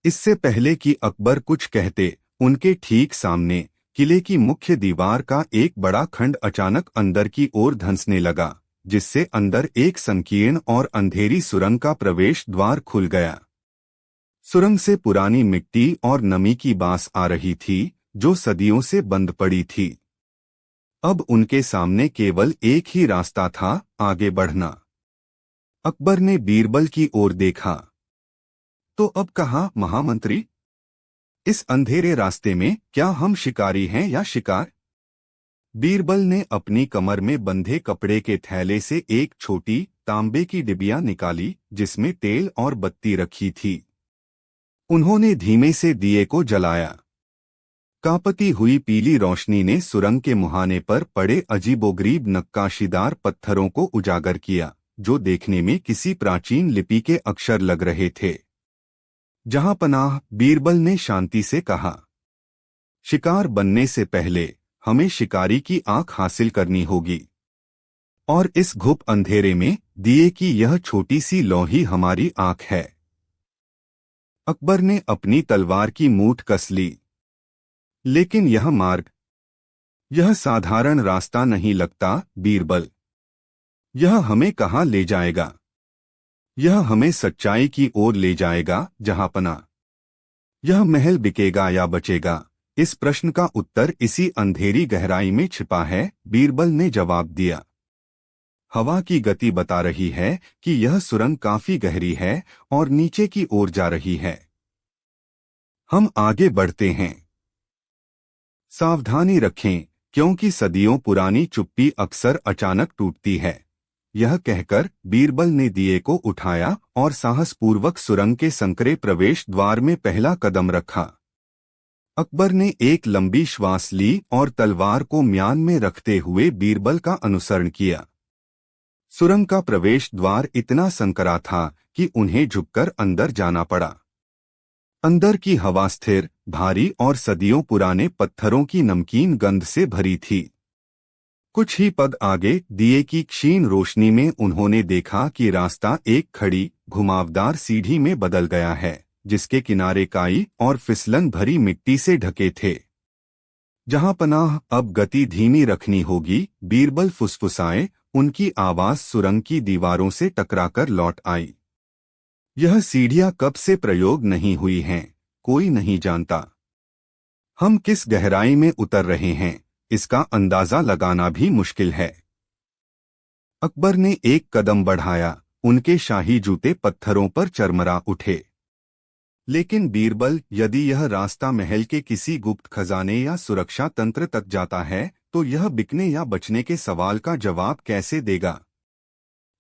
इससे पहले कि अकबर कुछ कहते, उनके ठीक सामने किले की मुख्य दीवार का एक बड़ा खंड अचानक अंदर की ओर धंसने लगा, जिससे अंदर एक संकीर्ण और अंधेरी सुरंग का प्रवेश द्वार खुल गया। सुरंग से पुरानी मिट्टी और नमी की बास आ रही थी, जो सदियों से बंद पड़ी थी। अब उनके सामने केवल एक ही रास्ता था, आगे बढ़ना। अकबर ने बीरबल की ओर देखा। तो अब कहाँ, महामंत्री? इस अंधेरे रास्ते में क्या हम शिकारी हैं या शिकार? बीरबल ने अपनी कमर में बंधे कपड़े के थैले से एक छोटी तांबे की डिबिया निकाली, जिसमें तेल और बत्ती रखी थी। उन्होंने धीमे से दिए को जलाया। कांपती हुई पीली रोशनी ने सुरंग के मुहाने पर पड़े अजीबोगरीब नक्काशीदार पत्थरों को उजागर किया, जो देखने में किसी प्राचीन लिपि के अक्षर लग रहे थे। जहां पनाह, बीरबल ने शांति से कहा, शिकार बनने से पहले हमें शिकारी की आंख हासिल करनी होगी। और इस घुप अंधेरे में दिए की यह छोटी सी लौही हमारी आंख है। अकबर ने अपनी तलवार की मूठ कस ली। लेकिन यह मार्ग, यह साधारण रास्ता नहीं लगता बीरबल। यह हमें कहाँ ले जाएगा? यह हमें सच्चाई की ओर ले जाएगा जहांपना। यह महल बिकेगा या बचेगा? इस प्रश्न का उत्तर इसी अंधेरी गहराई में छिपा है, बीरबल ने जवाब दिया। हवा की गति बता रही है कि यह सुरंग काफी गहरी है और नीचे की ओर जा रही है। हम आगे बढ़ते हैं। सावधानी रखें, क्योंकि सदियों पुरानी चुप्पी अक्सर अचानक टूटती है। यह कहकर बीरबल ने दिए को उठाया और साहसपूर्वक सुरंग के संकरे प्रवेश द्वार में पहला कदम रखा। अकबर ने एक लंबी श्वास ली और तलवार को म्यान में रखते हुए बीरबल का अनुसरण किया। सुरंग का प्रवेश द्वार इतना संकरा था कि उन्हें झुककर अंदर जाना पड़ा। अंदर की हवा स्थिर, भारी और सदियों पुराने पत्थरों की नमकीन गंध से भरी थी। कुछ ही पग आगे दिए की क्षीण रोशनी में उन्होंने देखा कि रास्ता एक खड़ी, घुमावदार सीढ़ी में बदल गया है, जिसके किनारे काई और फिसलन भरी मिट्टी से ढके थे। जहांपनाह, अब गति धीमी रखनी होगी, बीरबल फुसफुसाए। उनकी आवाज सुरंग की दीवारों से टकराकर लौट आई। यह सीढ़ियां कब से प्रयोग नहीं हुई हैं, कोई नहीं जानता। हम किस गहराई में उतर रहे हैं, इसका अंदाजा लगाना भी मुश्किल है। अकबर ने एक कदम बढ़ाया, उनके शाही जूते पत्थरों पर चरमरा उठे। लेकिन बीरबल, यदि यह रास्ता महल के किसी गुप्त खजाने या सुरक्षा तंत्र तक जाता है, तो यह बिकने या बचने के सवाल का जवाब कैसे देगा?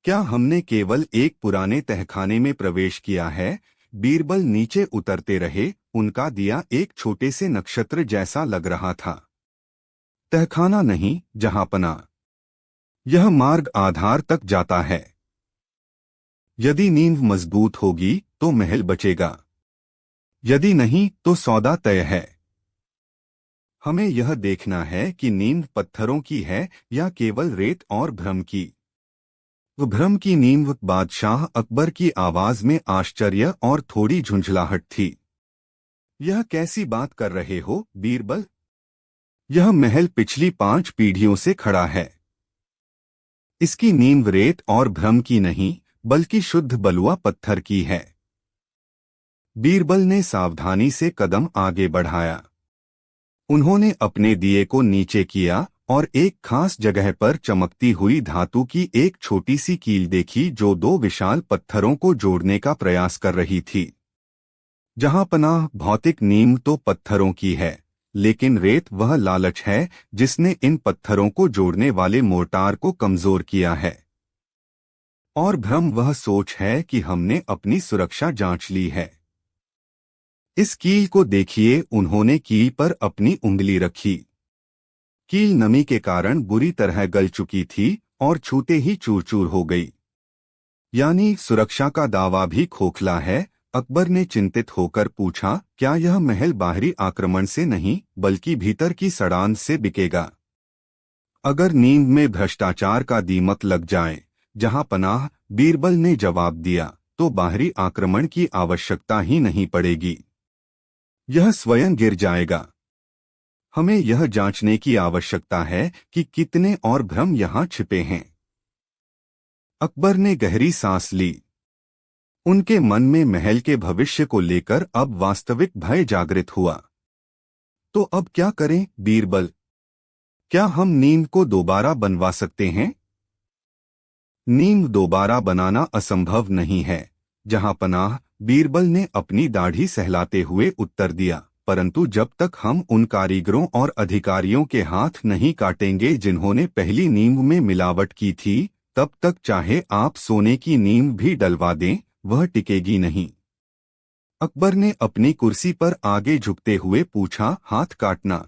क्या हमने केवल एक पुराने तहखाने में प्रवेश किया है? बीरबल नीचे उतरते रहे, उनका दिया एक छोटे से नक्षत्र जैसा लग रहा था। तहखाना नहीं, जहांपना। यह मार्ग आधार तक जाता है। यदि नींव मजबूत होगी तो महल बचेगा, यदि नहीं तो सौदा तय है। हमें यह देखना है कि नींव पत्थरों की है या केवल रेत और भ्रम की। भ्रम की नींव। बादशाह अकबर की आवाज में आश्चर्य और थोड़ी झुंझलाहट थी। यह कैसी बात कर रहे हो बीरबल? यह महल पिछली 5 पीढ़ियों से खड़ा है। इसकी नींव रेत और भ्रम की नहीं, बल्कि शुद्ध बलुआ पत्थर की है। बीरबल ने सावधानी से कदम आगे बढ़ाया। उन्होंने अपने दिए को नीचे किया और एक खास जगह पर चमकती हुई धातु की एक छोटी सी कील देखी, जो 2 विशाल पत्थरों को जोड़ने का प्रयास कर रही थी। जहांपनाह, भौतिक नींव तो पत्थरों की है, लेकिन रेत वह लालच है जिसने इन पत्थरों को जोड़ने वाले मोर्टार को कमजोर किया है। और भ्रम वह सोच है कि हमने अपनी सुरक्षा जांच ली है। इस कील को देखिए। उन्होंने कील पर अपनी उंगली रखी। कील नमी के कारण बुरी तरह गल चुकी थी और छूते ही चूर चूर हो गई। यानी सुरक्षा का दावा भी खोखला है। अकबर ने चिंतित होकर पूछा, क्या यह महल बाहरी आक्रमण से नहीं, बल्कि भीतर की सड़ान से बिकेगा? अगर नींद में भ्रष्टाचार का दीमक लग जाए, जहांपनाह, बीरबल ने जवाब दिया, तो बाहरी आक्रमण की आवश्यकता ही नहीं पड़ेगी। यह स्वयं गिर जाएगा। हमें यह जांचने की आवश्यकता है कि कितने और भ्रम यहाँ छिपे हैं। अकबर ने गहरी सांस ली। उनके मन में महल के भविष्य को लेकर अब वास्तविक भय जागृत हुआ। तो अब क्या करें बीरबल? क्या हम नींद को दोबारा बनवा सकते हैं? नींद दोबारा बनाना असंभव नहीं है, जहांपनाह, बीरबल ने अपनी दाढ़ी सहलाते हुए उत्तर दिया। परंतु जब तक हम उन कारीगरों और अधिकारियों के हाथ नहीं काटेंगे जिन्होंने पहली नींव में मिलावट की थी, तब तक चाहे आप सोने की नींव भी डलवा दें, वह टिकेगी नहीं। अकबर ने अपनी कुर्सी पर आगे झुकते हुए पूछा, हाथ काटना?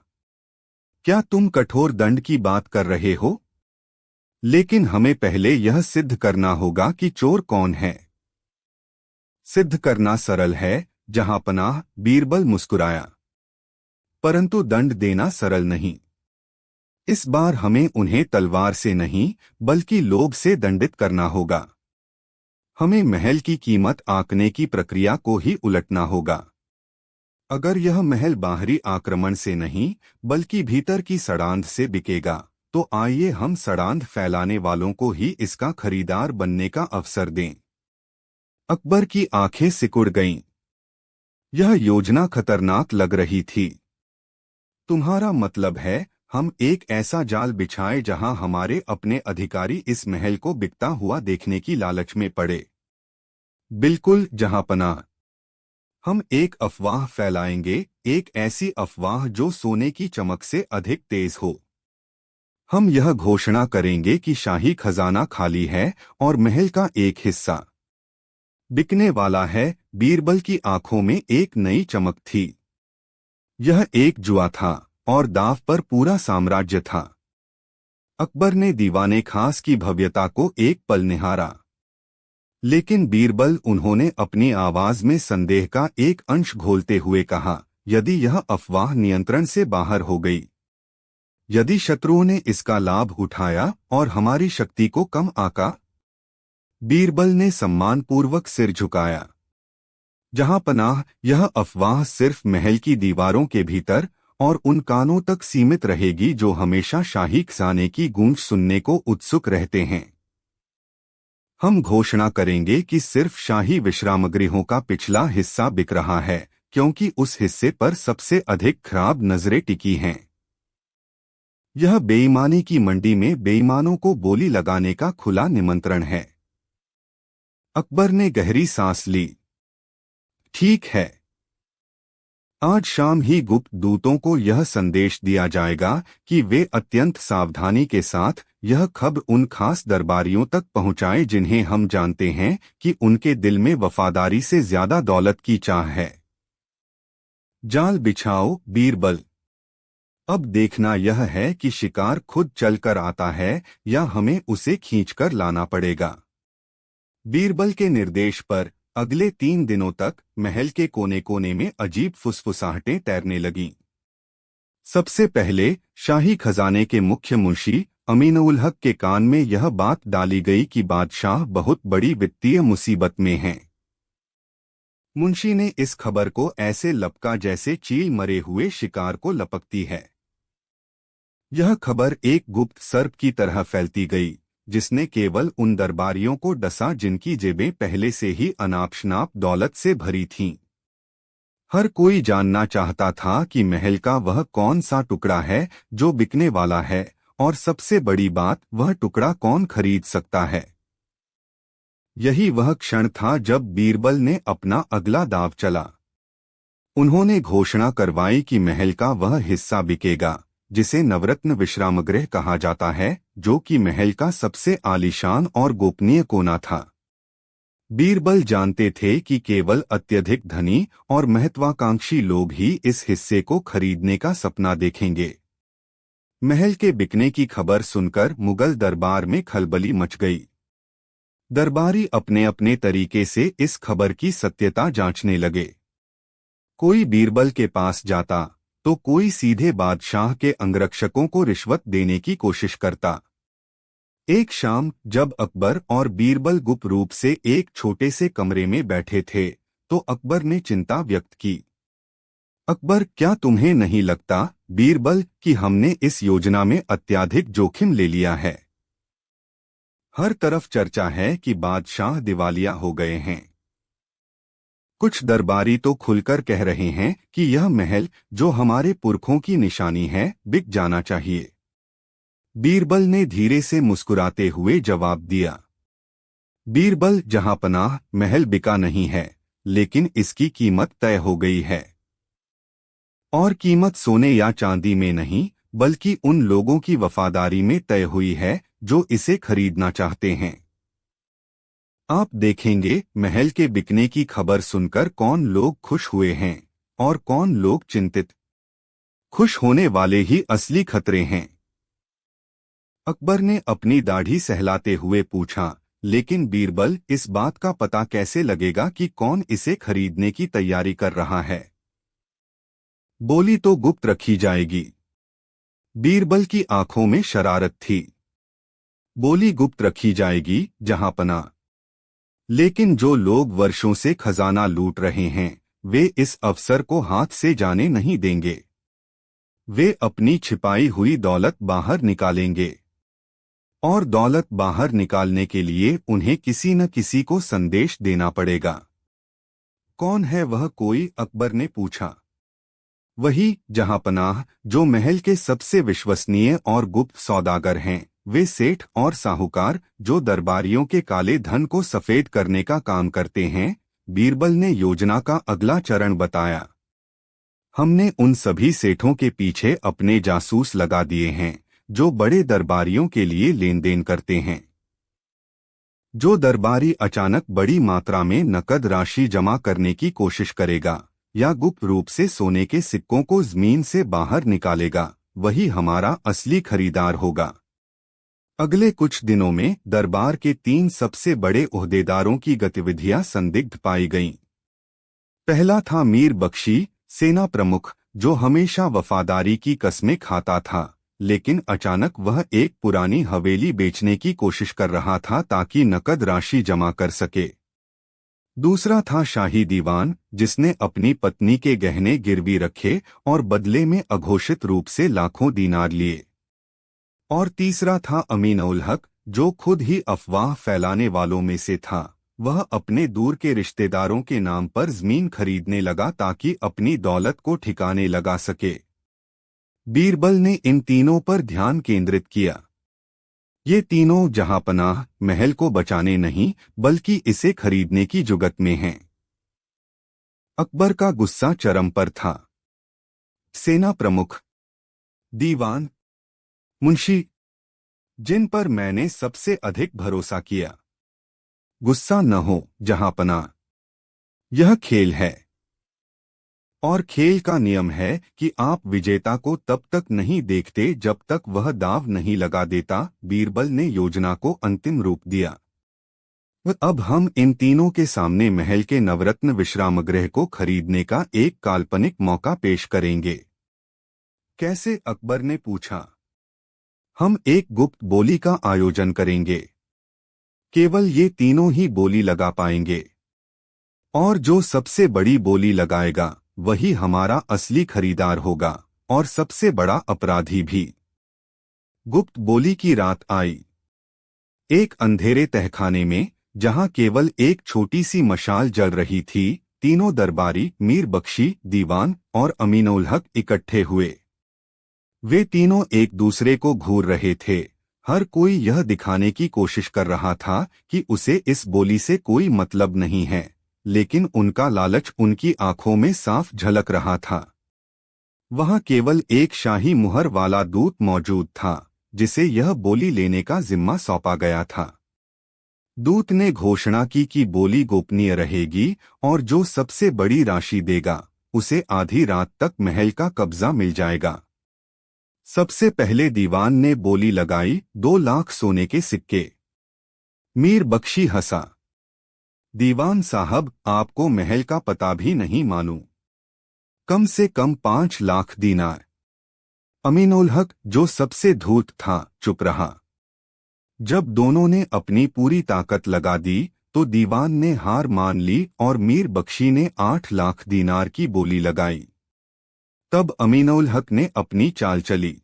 क्या तुम कठोर दंड की बात कर रहे हो? लेकिन हमें पहले यह सिद्ध करना होगा कि चोर कौन है। सिद्ध करना सरल है, जहांपनाह, बीरबल मुस्कुराया। परंतु दंड देना सरल नहीं। इस बार हमें उन्हें तलवार से नहीं बल्कि लोभ से दंडित करना होगा। हमें महल की कीमत आंकने की प्रक्रिया को ही उलटना होगा। अगर यह महल बाहरी आक्रमण से नहीं बल्कि भीतर की सड़ांध से बिकेगा, तो आइए हम सड़ांध फैलाने वालों को ही इसका खरीदार बनने का अवसर दें। अकबर की आंखें सिकुड़ गईं। यह योजना खतरनाक लग रही थी। तुम्हारा मतलब है हम एक ऐसा जाल बिछाएं जहां हमारे अपने अधिकारी इस महल को बिकता हुआ देखने की लालच में पड़े? बिल्कुल जहांपनाह। हम एक अफवाह फैलाएंगे, एक ऐसी अफवाह जो सोने की चमक से अधिक तेज हो। हम यह घोषणा करेंगे कि शाही खजाना खाली है और महल का एक हिस्सा बिकने वाला है। बीरबल की आंखों में एक नई चमक थी। यह एक जुआ था और दांव पर पूरा साम्राज्य था। अकबर ने दीवाने खास की भव्यता को एक पल निहारा, लेकिन बीरबल, उन्होंने अपनी आवाज में संदेह का एक अंश घोलते हुए कहा, यदि यह अफवाह नियंत्रण से बाहर हो गई, यदि शत्रुओं ने इसका लाभ उठाया और हमारी शक्ति को कम आंका? बीरबल ने सम्मानपूर्वक सिर झुकाया। जहांपनाह, यह अफवाह सिर्फ महल की दीवारों के भीतर और उन कानों तक सीमित रहेगी जो हमेशा शाही खजाने की गूंज सुनने को उत्सुक रहते हैं। हम घोषणा करेंगे कि सिर्फ शाही विश्रामगृहों का पिछला हिस्सा बिक रहा है, क्योंकि उस हिस्से पर सबसे अधिक खराब नजरें टिकी हैं। यह बेईमानी की मंडी में बेईमानों को बोली लगाने का खुला निमंत्रण है। अकबर ने गहरी सांस ली। ठीक है, आज शाम ही गुप्त दूतों को यह संदेश दिया जाएगा कि वे अत्यंत सावधानी के साथ यह खबर उन खास दरबारियों तक पहुंचाएं जिन्हें हम जानते हैं कि उनके दिल में वफादारी से ज्यादा दौलत की चाह है। जाल बिछाओ बीरबल। अब देखना यह है कि शिकार खुद चलकर आता है या हमें उसे खींचकर लाना पड़ेगा। बीरबल के निर्देश पर अगले 3 दिनों तक महल के कोने कोने में अजीब फुसफुसाहटें तैरने लगीं। सबसे पहले शाही खजाने के मुख्य मुंशी अमीन-उल हक के कान में यह बात डाली गई कि बादशाह बहुत बड़ी वित्तीय मुसीबत में हैं। मुंशी ने इस खबर को ऐसे लपका जैसे चील मरे हुए शिकार को लपकती है। यह खबर एक गुप्त सर्प की तरह फैलती गई, जिसने केवल उन दरबारियों को डसा जिनकी जेबें पहले से ही अनाप-शनाप दौलत से भरी थीं। हर कोई जानना चाहता था कि महल का वह कौन सा टुकड़ा है जो बिकने वाला है, और सबसे बड़ी बात, वह टुकड़ा कौन खरीद सकता है। यही वह क्षण था जब बीरबल ने अपना अगला दांव चला। उन्होंने घोषणा करवाई कि महल का वह हिस्सा बिकेगा जिसे नवरत्न विश्रामगृह कहा जाता है, जो कि महल का सबसे आलीशान और गोपनीय कोना था। बीरबल जानते थे कि केवल अत्यधिक धनी और महत्वाकांक्षी लोग ही इस हिस्से को खरीदने का सपना देखेंगे। महल के बिकने की खबर सुनकर मुगल दरबार में खलबली मच गई। दरबारी अपने अपने तरीके से इस खबर की सत्यता जांचने लगे। कोई बीरबल के पास जाता तो कोई सीधे बादशाह के अंगरक्षकों को रिश्वत देने की कोशिश करता। एक शाम जब अकबर और बीरबल गुप्त रूप से एक छोटे से कमरे में बैठे थे, तो अकबर ने चिंता व्यक्त की। अकबर, क्या तुम्हें नहीं लगता बीरबल कि हमने इस योजना में अत्यधिक जोखिम ले लिया है? हर तरफ चर्चा है कि बादशाह दिवालिया हो गए हैं। कुछ दरबारी तो खुलकर कह रहे हैं कि यह महल, जो हमारे पुरखों की निशानी है, बिक जाना चाहिए। बीरबल ने धीरे से मुस्कुराते हुए जवाब दिया, बीरबल जहांपनाह, महल बिका नहीं है, लेकिन इसकी कीमत तय हो गई है। और कीमत सोने या चांदी में नहीं, बल्कि उन लोगों की वफादारी में तय हुई है जो इसे खरीदना चाहते हैं। आप देखेंगे महल के बिकने की खबर सुनकर कौन लोग खुश हुए हैं और कौन लोग चिंतित। खुश होने वाले ही असली खतरे हैं। अकबर ने अपनी दाढ़ी सहलाते हुए पूछा, लेकिन बीरबल, इस बात का पता कैसे लगेगा कि कौन इसे खरीदने की तैयारी कर रहा है? बोली तो गुप्त रखी जाएगी। बीरबल की आंखों में शरारत थी। बोली, गुप्त रखी जाएगी जहांपना। लेकिन जो लोग वर्षों से खजाना लूट रहे हैं, वे इस अवसर को हाथ से जाने नहीं देंगे। वे अपनी छिपाई हुई दौलत बाहर निकालेंगे। और दौलत बाहर निकालने के लिए उन्हें किसी न किसी को संदेश देना पड़ेगा। कौन है वह कोई? अकबर ने पूछा। वही जहांपनाह, जो महल के सबसे विश्वसनीय और गुप्त सौदागर हैं। वे सेठ और साहूकार जो दरबारियों के काले धन को सफेद करने का काम करते हैं। बीरबल ने योजना का अगला चरण बताया। हमने उन सभी सेठों के पीछे अपने जासूस लगा दिए हैं जो बड़े दरबारियों के लिए लेन देन करते हैं। जो दरबारी अचानक बड़ी मात्रा में नकद राशि जमा करने की कोशिश करेगा या गुप्त रूप से सोने के सिक्कों को जमीन से बाहर निकालेगा, वही हमारा असली खरीदार होगा। अगले कुछ दिनों में दरबार के 3 सबसे बड़े ओहदेदारों की गतिविधियां संदिग्ध पाई गईं। पहला था मीर बख्शी, सेना प्रमुख, जो हमेशा वफादारी की कस्में खाता था, लेकिन अचानक वह एक पुरानी हवेली बेचने की कोशिश कर रहा था ताकि नकद राशि जमा कर सके। दूसरा था शाही दीवान, जिसने अपनी पत्नी के गहने गिरवी रखे और बदले में अघोषित रूप से लाखों दीनार लिए। और तीसरा था अमीन उल हक, जो खुद ही अफवाह फैलाने वालों में से था। वह अपने दूर के रिश्तेदारों के नाम पर जमीन खरीदने लगा ताकि अपनी दौलत को ठिकाने लगा सके। बीरबल ने इन तीनों पर ध्यान केंद्रित किया। ये तीनों जहांपनाह महल को बचाने नहीं बल्कि इसे खरीदने की जुगत में हैं। अकबर का गुस्सा चरम पर था। सेना प्रमुख, दीवान, मुंशी, जिन पर मैंने सबसे अधिक भरोसा किया। गुस्सा न हो जहांपनाह, यह खेल है। और खेल का नियम है कि आप विजेता को तब तक नहीं देखते जब तक वह दांव नहीं लगा देता। बीरबल ने योजना को अंतिम रूप दिया। अब हम इन तीनों के सामने महल के नवरत्न विश्रामगृह को खरीदने का एक काल्पनिक मौका पेश करेंगे। कैसे? अकबर ने पूछा। हम एक गुप्त बोली का आयोजन करेंगे। केवल ये तीनों ही बोली लगा पाएंगे, और जो सबसे बड़ी बोली लगाएगा वही हमारा असली खरीदार होगा और सबसे बड़ा अपराधी भी। गुप्त बोली की रात आई। एक अंधेरे तहखाने में, जहां केवल एक छोटी सी मशाल जल रही थी, तीनों दरबारी मीर बख्शी, दीवान और अमीन उल हक इकट्ठे हुए। वे तीनों एक दूसरे को घूर रहे थे। हर कोई यह दिखाने की कोशिश कर रहा था कि उसे इस बोली से कोई मतलब नहीं है, लेकिन उनका लालच उनकी आंखों में साफ झलक रहा था। वहां केवल एक शाही मुहर वाला दूत मौजूद था, जिसे यह बोली लेने का जिम्मा सौंपा गया था। दूत ने घोषणा की कि बोली गोपनीय रहेगी और जो सबसे बड़ी राशि देगा उसे आधी रात तक महल का कब्जा मिल जाएगा। सबसे पहले दीवान ने बोली लगाई, 2 लाख सोने के सिक्के। मीर बख्शी हंसा। दीवान साहब, आपको महल का पता भी नहीं मालूम। कम से कम 5 लाख दीनार। अमीन उल हक, जो सबसे धूर्त था, चुप रहा। जब दोनों ने अपनी पूरी ताकत लगा दी तो दीवान ने हार मान ली और मीर बख्शी ने 8 लाख दीनार की बोली लगाई। तब अमीन उल हक ने अपनी चाल चली।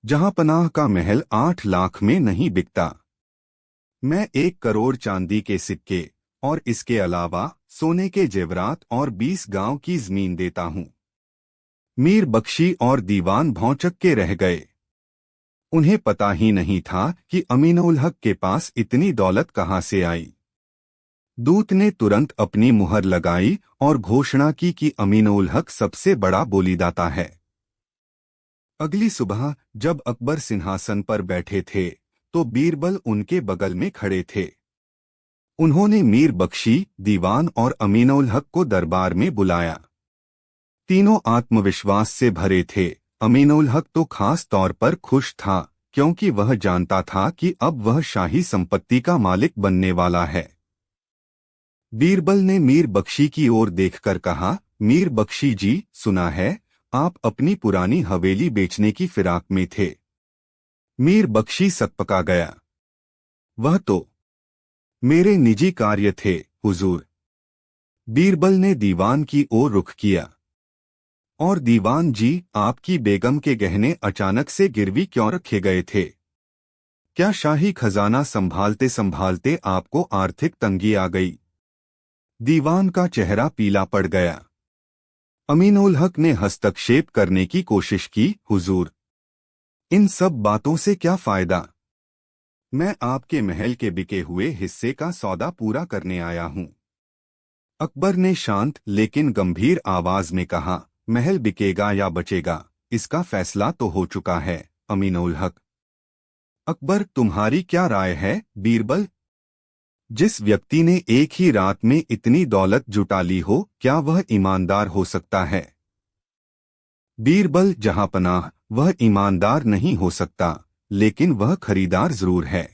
जहांपनाह का महल 8 लाख में नहीं बिकता। मैं 1 करोड़ चांदी के सिक्के और इसके अलावा सोने के जेवरात और 20 गांव की जमीन देता हूं। मीर बख्शी और दीवान भौंचक के रह गए। उन्हें पता ही नहीं था कि अमीन उल हक के पास इतनी दौलत कहां से आई। दूत ने तुरंत अपनी मुहर लगाई और घोषणा की कि अमीन उल हक सबसे बड़ा बोलीदाता है। अगली सुबह जब अकबर सिंहासन पर बैठे थे तो बीरबल उनके बगल में खड़े थे। उन्होंने मीर बख्शी, दीवान और अमीन उल हक को दरबार में बुलाया। तीनों आत्मविश्वास से भरे थे। अमीन उल हक तो खास तौर पर खुश था, क्योंकि वह जानता था कि अब वह शाही संपत्ति का मालिक बनने वाला है। बीरबल ने मीर बख्शी की ओर देखकर कहा, मीर बख्शी जी, सुना है आप अपनी पुरानी हवेली बेचने की फिराक में थे। मीर बख्शी सकपका गया। वह तो मेरे निजी कार्य थे हुजूर। बीरबल ने दीवान की ओर रुख किया। और दीवान जी, आपकी बेगम के गहने अचानक से गिरवी क्यों रखे गए थे? क्या शाही खजाना संभालते संभालते आपको आर्थिक तंगी आ गई? दीवान का चेहरा पीला पड़ गया। अमीन उल हक ने हस्तक्षेप करने की कोशिश की। हुजूर, इन सब बातों से क्या फायदा? मैं आपके महल के बिके हुए हिस्से का सौदा पूरा करने आया हूं। अकबर ने शांत लेकिन गंभीर आवाज में कहा, महल बिकेगा या बचेगा, इसका फैसला तो हो चुका है अमीन उल हक। अकबर, तुम्हारी क्या राय है? बीरबल, जिस व्यक्ति ने एक ही रात में इतनी दौलत जुटा ली हो, क्या वह ईमानदार हो सकता है? बीरबल, जहांपनाह, वह ईमानदार नहीं हो सकता, लेकिन वह खरीदार जरूर है।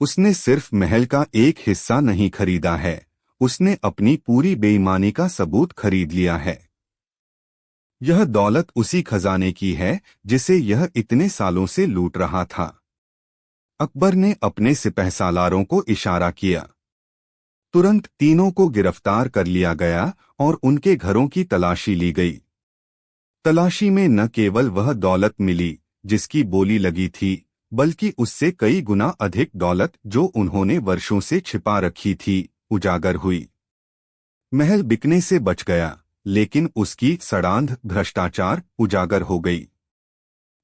उसने सिर्फ महल का एक हिस्सा नहीं खरीदा है, उसने अपनी पूरी बेईमानी का सबूत खरीद लिया है। यह दौलत उसी खजाने की है जिसे यह इतने सालों से लूट रहा था। अकबर ने अपने सिपहसालारों को इशारा किया। तुरंत तीनों को गिरफ्तार कर लिया गया और उनके घरों की तलाशी ली गई। तलाशी में न केवल वह दौलत मिली जिसकी बोली लगी थी, बल्कि उससे कई गुना अधिक दौलत जो उन्होंने वर्षों से छिपा रखी थी, उजागर हुई। महल बिकने से बच गया, लेकिन उसकी सड़ांध भ्रष्टाचार उजागर हो गई।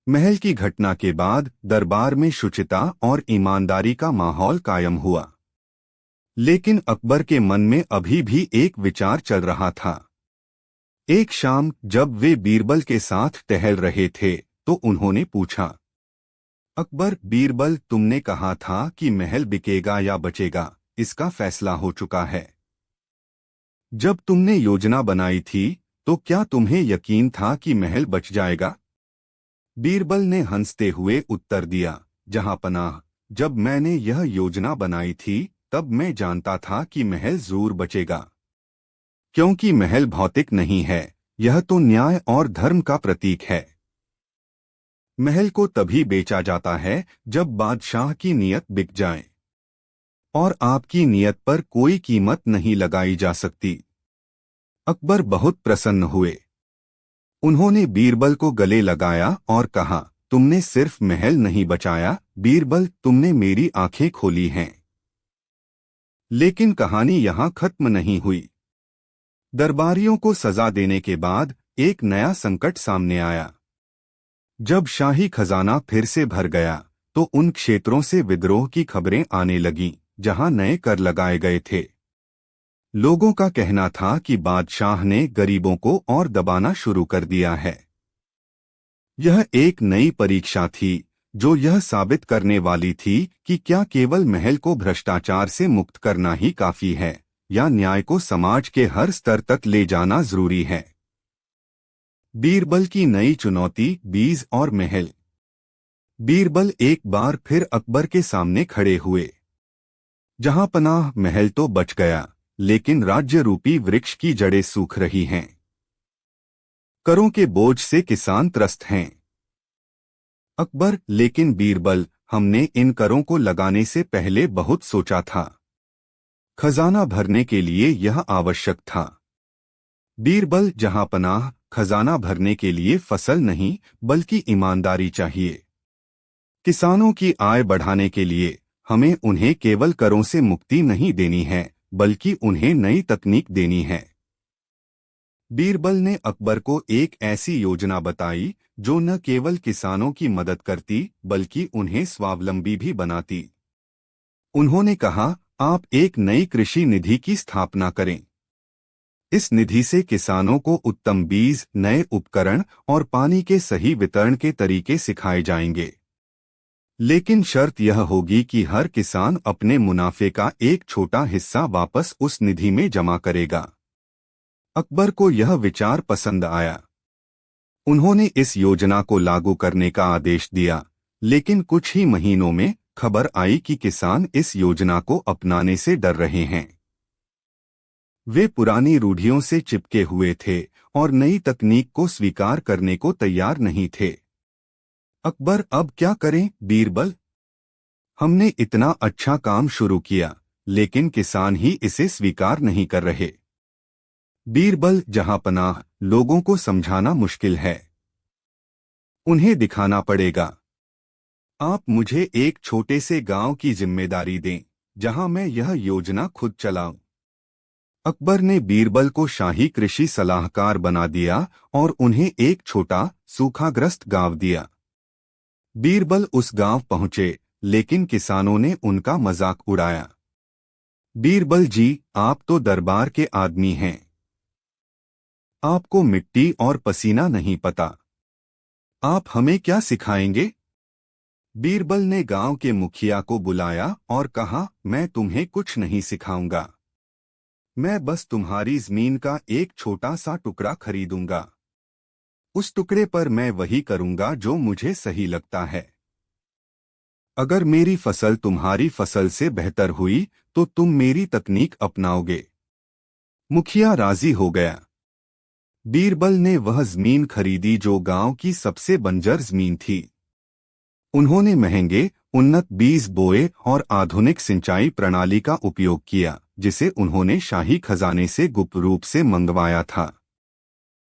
महल की घटना के बाद दरबार में शुचिता और ईमानदारी का माहौल कायम हुआ। लेकिन अकबर के मन में अभी भी एक विचार चल रहा था। एक शाम जब वे बीरबल के साथ टहल रहे थे तो उन्होंने पूछा, अकबर, बीरबल, तुमने कहा था कि महल बिकेगा या बचेगा, इसका फैसला हो चुका है। जब तुमने योजना बनाई थी तो क्या तुम्हें यकीन था कि महल बच जाएगा? बीरबल ने हंसते हुए उत्तर दिया, जहांपनाह, जब मैंने यह योजना बनाई थी तब मैं जानता था कि महल जरूर बचेगा। क्योंकि महल भौतिक नहीं है, यह तो न्याय और धर्म का प्रतीक है। महल को तभी बेचा जाता है जब बादशाह की नीयत बिक जाए, और आपकी नीयत पर कोई कीमत नहीं लगाई जा सकती। अकबर बहुत प्रसन्न हुए। उन्होंने बीरबल को गले लगाया और कहा, तुमने सिर्फ महल नहीं बचाया बीरबल, तुमने मेरी आंखें खोली हैं। लेकिन कहानी यहां खत्म नहीं हुई। दरबारियों को सजा देने के बाद एक नया संकट सामने आया। जब शाही खजाना फिर से भर गया तो उन क्षेत्रों से विद्रोह की खबरें आने लगीं जहां नए कर लगाए गए थे। लोगों का कहना था कि बादशाह ने गरीबों को और दबाना शुरू कर दिया है। यह एक नई परीक्षा थी जो यह साबित करने वाली थी कि क्या केवल महल को भ्रष्टाचार से मुक्त करना ही काफी है, या न्याय को समाज के हर स्तर तक ले जाना जरूरी है। बीरबल की नई चुनौती, बीज और महल। बीरबल एक बार फिर अकबर के सामने खड़े हुए। जहांपनाह, महल तो बच गया, लेकिन राज्य रूपी वृक्ष की जड़ें सूख रही हैं। करों के बोझ से किसान त्रस्त हैं। अकबर, लेकिन बीरबल, हमने इन करों को लगाने से पहले बहुत सोचा था। खजाना भरने के लिए यह आवश्यक था। बीरबल, जहांपनाह, खजाना भरने के लिए फसल नहीं बल्कि ईमानदारी चाहिए। किसानों की आय बढ़ाने के लिए हमें उन्हें केवल करों से मुक्ति नहीं देनी है, बल्कि उन्हें नई तकनीक देनी है। बीरबल ने अकबर को एक ऐसी योजना बताई जो न केवल किसानों की मदद करती बल्कि उन्हें स्वावलंबी भी बनाती। उन्होंने कहा, आप एक नई कृषि निधि की स्थापना करें। इस निधि से किसानों को उत्तम बीज, नए उपकरण और पानी के सही वितरण के तरीके सिखाए जाएंगे। लेकिन शर्त यह होगी कि हर किसान अपने मुनाफे का एक छोटा हिस्सा वापस उस निधि में जमा करेगा। अकबर को यह विचार पसंद आया। उन्होंने इस योजना को लागू करने का आदेश दिया, लेकिन कुछ ही महीनों में खबर आई कि किसान इस योजना को अपनाने से डर रहे हैं। वे पुरानी रूढ़ियों से चिपके हुए थे और नई तकनीक को स्वीकार करने को तैयार नहीं थे। अकबर, अब क्या करें? बीरबल, हमने इतना अच्छा काम शुरू किया, लेकिन किसान ही इसे स्वीकार नहीं कर रहे। बीरबल, जहांपनाह, लोगों को समझाना मुश्किल है। उन्हें दिखाना पड़ेगा। आप मुझे एक छोटे से गांव की जिम्मेदारी दें, जहां मैं यह योजना खुद चलाऊं। अकबर ने बीरबल को शाही कृषि सलाहकार बना दिया और उन्हें एक छोटा, सूखाग्रस्त गांव दिया। बीरबल उस गांव पहुंचे, लेकिन किसानों ने उनका मजाक उड़ाया। बीरबल जी, आप तो दरबार के आदमी हैं। आपको मिट्टी और पसीना नहीं पता। आप हमें क्या सिखाएंगे? बीरबल ने गांव के मुखिया को बुलाया और कहा, मैं तुम्हें कुछ नहीं सिखाऊंगा। मैं बस तुम्हारी जमीन का एक छोटा सा टुकड़ा खरीदूंगा। उस टुकड़े पर मैं वही करूंगा जो मुझे सही लगता है। अगर मेरी फसल तुम्हारी फसल से बेहतर हुई तो तुम मेरी तकनीक अपनाओगे। मुखिया राजी हो गया। बीरबल ने वह जमीन खरीदी जो गांव की सबसे बंजर जमीन थी। उन्होंने महंगे, उन्नत बीज बोए और आधुनिक सिंचाई प्रणाली का उपयोग किया, जिसे उन्होंने शाही खजाने से गुप्त रूप से मंगवाया था।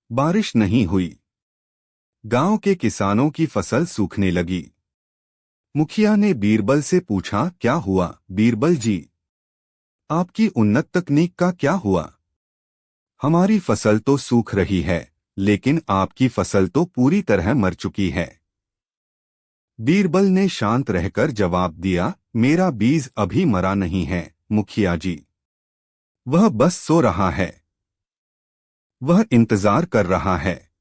बारिश नहीं हुई। गांव के किसानों की फसल सूखने लगी। मुखिया ने बीरबल से पूछा, क्या हुआ बीरबल जी? आपकी उन्नत तकनीक का क्या हुआ? हमारी फसल तो सूख रही है, लेकिन आपकी फसल तो पूरी तरह मर चुकी है। बीरबल ने शांत रहकर जवाब दिया, मेरा बीज अभी मरा नहीं है मुखिया जी। वह बस सो रहा है। वह इंतजार कर रहा है।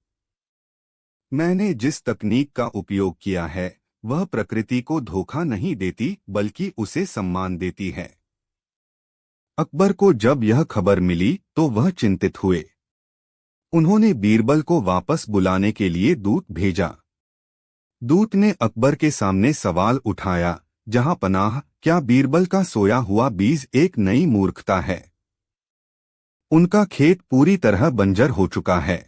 मैंने जिस तकनीक का उपयोग किया है, वह प्रकृति को धोखा नहीं देती, बल्कि उसे सम्मान देती है। अकबर को जब यह खबर मिली तो वह चिंतित हुए। उन्होंने बीरबल को वापस बुलाने के लिए दूत भेजा। दूत ने अकबर के सामने सवाल उठाया, जहां पनाह, क्या बीरबल का सोया हुआ बीज एक नई मूर्खता है? उनका खेत पूरी तरह बंजर हो चुका है।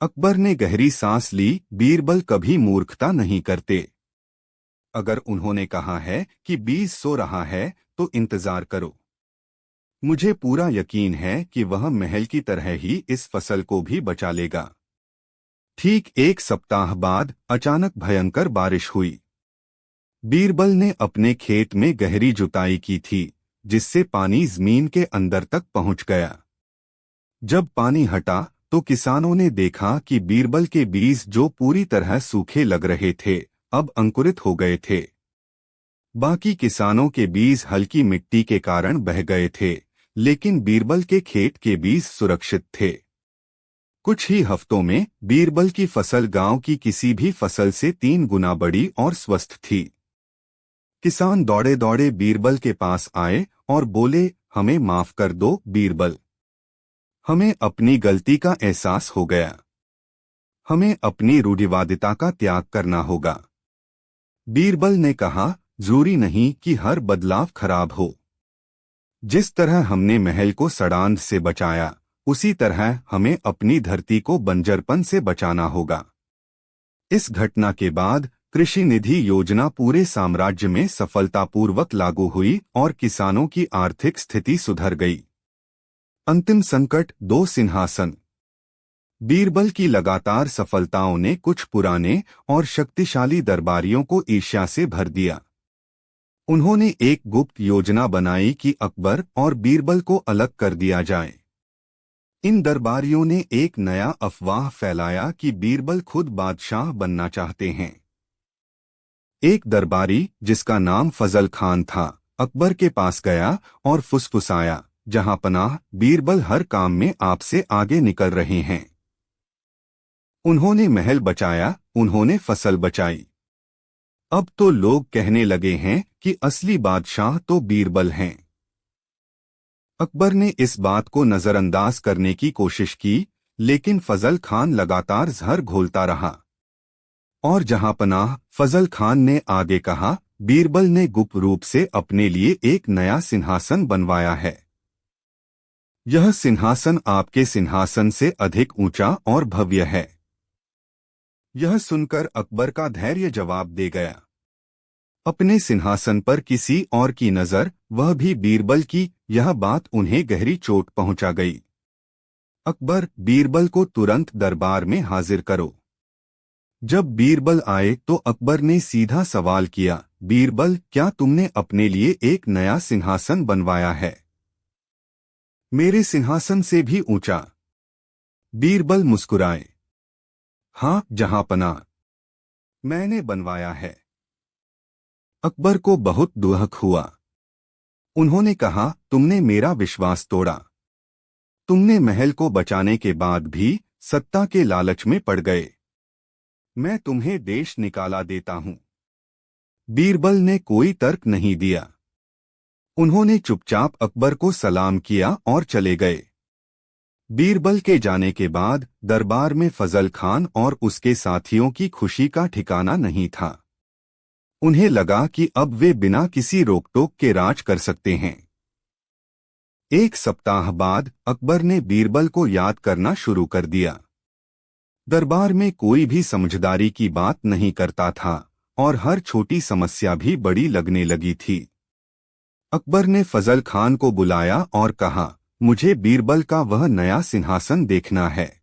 अकबर ने गहरी सांस ली। बीरबल कभी मूर्खता नहीं करते। अगर उन्होंने कहा है कि बीज सो रहा है तो इंतजार करो। मुझे पूरा यकीन है कि वह महल की तरह ही इस फसल को भी बचा लेगा। ठीक एक सप्ताह बाद अचानक भयंकर बारिश हुई। बीरबल ने अपने खेत में गहरी जुताई की थी, जिससे पानी जमीन के अंदर तक पहुंच गया। जब पानी हटा तो किसानों ने देखा कि बीरबल के बीज जो पूरी तरह सूखे लग रहे थे, अब अंकुरित हो गए थे। बाकी किसानों के बीज हल्की मिट्टी के कारण बह गए थे, लेकिन बीरबल के खेत के बीज सुरक्षित थे। कुछ ही हफ्तों में बीरबल की फसल गांव की किसी भी फसल से 3 गुना बड़ी और स्वस्थ थी। किसान दौड़े दौड़े बीरबल के पास आए और बोले, हमें माफ कर दो बीरबल। हमें अपनी गलती का एहसास हो गया। हमें अपनी रूढ़िवादिता का त्याग करना होगा। बीरबल ने कहा, जरूरी नहीं कि हर बदलाव खराब हो। जिस तरह हमने महल को सड़ांध से बचाया, उसी तरह हमें अपनी धरती को बंजरपन से बचाना होगा। इस घटना के बाद कृषि निधि योजना पूरे साम्राज्य में सफलतापूर्वक लागू हुई और किसानों की आर्थिक स्थिति सुधर गई। अंतिम संकट, 2 सिंहासन। बीरबल की लगातार सफलताओं ने कुछ पुराने और शक्तिशाली दरबारियों को ईर्ष्या से भर दिया। उन्होंने एक गुप्त योजना बनाई कि अकबर और बीरबल को अलग कर दिया जाए। इन दरबारियों ने एक नया अफवाह फैलाया कि बीरबल खुद बादशाह बनना चाहते हैं। एक दरबारी, जिसका नाम फजल खान था, अकबर के पास गया और फुसफुसाया, जहां पनाह, बीरबल हर काम में आपसे आगे निकल रहे हैं। उन्होंने महल बचाया, उन्होंने फसल बचाई। अब तो लोग कहने लगे हैं कि असली बादशाह तो बीरबल हैं। अकबर ने इस बात को नजरअंदाज करने की कोशिश की, लेकिन फजल खान लगातार जहर घोलता रहा। और जहां पनाह, फजल खान ने आगे कहा, बीरबल ने गुप्त रूप से अपने लिए एक नया सिंहासन बनवाया है। यह सिंहासन आपके सिंहासन से अधिक ऊंचा और भव्य है। यह सुनकर अकबर का धैर्य जवाब दे गया। अपने सिंहासन पर किसी और की नजर, वह भी बीरबल की, यह बात उन्हें गहरी चोट पहुंचा गई। अकबर, बीरबल को तुरंत दरबार में हाजिर करो। जब बीरबल आए तो अकबर ने सीधा सवाल किया, बीरबल, क्या तुमने अपने लिए एक नया सिंहासन बनवाया है? मेरे सिंहासन से भी ऊंचा। बीरबल मुस्कुराए। हाँ जहांपनाह, मैंने बनवाया है। अकबर को बहुत दुख हुआ। उन्होंने कहा, तुमने मेरा विश्वास तोड़ा। तुमने महल को बचाने के बाद भी सत्ता के लालच में पड़ गए। मैं तुम्हें देश निकाला देता हूं। बीरबल ने कोई तर्क नहीं दिया। उन्होंने चुपचाप अकबर को सलाम किया और चले गए। बीरबल के जाने के बाद दरबार में फजल खान और उसके साथियों की खुशी का ठिकाना नहीं था। उन्हें लगा कि अब वे बिना किसी रोक-टोक के राज कर सकते हैं। एक सप्ताह बाद अकबर ने बीरबल को याद करना शुरू कर दिया। दरबार में कोई भी समझदारी की बात नहीं करता था और हर छोटी समस्या भी बड़ी लगने लगी थी। अकबर ने फजल खान को बुलाया और कहा, मुझे बीरबल का वह नया सिंहासन देखना है।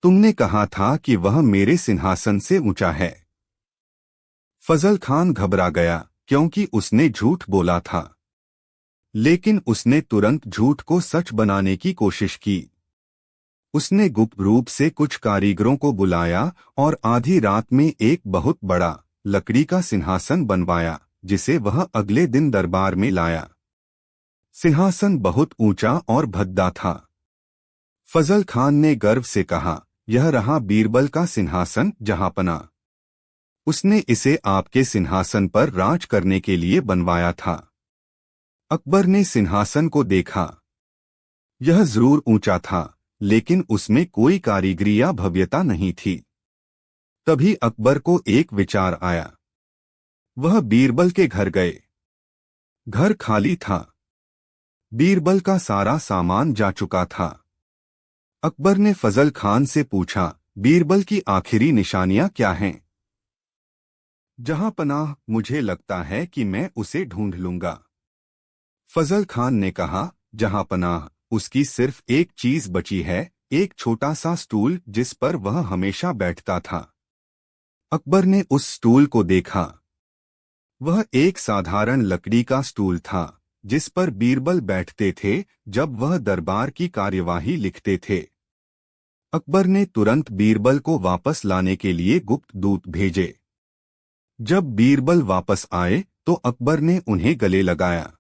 तुमने कहा था कि वह मेरे सिंहासन से ऊंचा है। फजल खान घबरा गया क्योंकि उसने झूठ बोला था, लेकिन उसने तुरंत झूठ को सच बनाने की कोशिश की। उसने गुप्त रूप से कुछ कारीगरों को बुलाया और आधी रात में एक बहुत बड़ा लकड़ी का सिंहासन बनवाया, जिसे वह अगले दिन दरबार में लाया। सिंहासन बहुत ऊंचा और भद्दा था। फजल खान ने गर्व से कहा, यह रहा बीरबल का सिंहासन जहांपनाह। उसने इसे आपके सिंहासन पर राज करने के लिए बनवाया था। अकबर ने सिंहासन को देखा। यह जरूर ऊंचा था, लेकिन उसमें कोई कारीगरी या भव्यता नहीं थी। तभी अकबर को एक विचार आया। वह बीरबल के घर गए। घर खाली था। बीरबल का सारा सामान जा चुका था। अकबर ने फजल खान से पूछा, बीरबल की आखिरी निशानियां क्या हैं? जहांपनाह, मुझे लगता है कि मैं उसे ढूंढ लूंगा। फजल खान ने कहा, जहांपनाह, उसकी सिर्फ एक चीज बची है, एक छोटा सा स्टूल जिस पर वह हमेशा बैठता था। अकबर ने उस स्टूल को देखा। वह एक साधारण लकड़ी का स्टूल था, जिस पर बीरबल बैठते थे जब वह दरबार की कार्यवाही लिखते थे। अकबर ने तुरंत बीरबल को वापस लाने के लिए गुप्त दूत भेजे। जब बीरबल वापस आए तो अकबर ने उन्हें गले लगाया।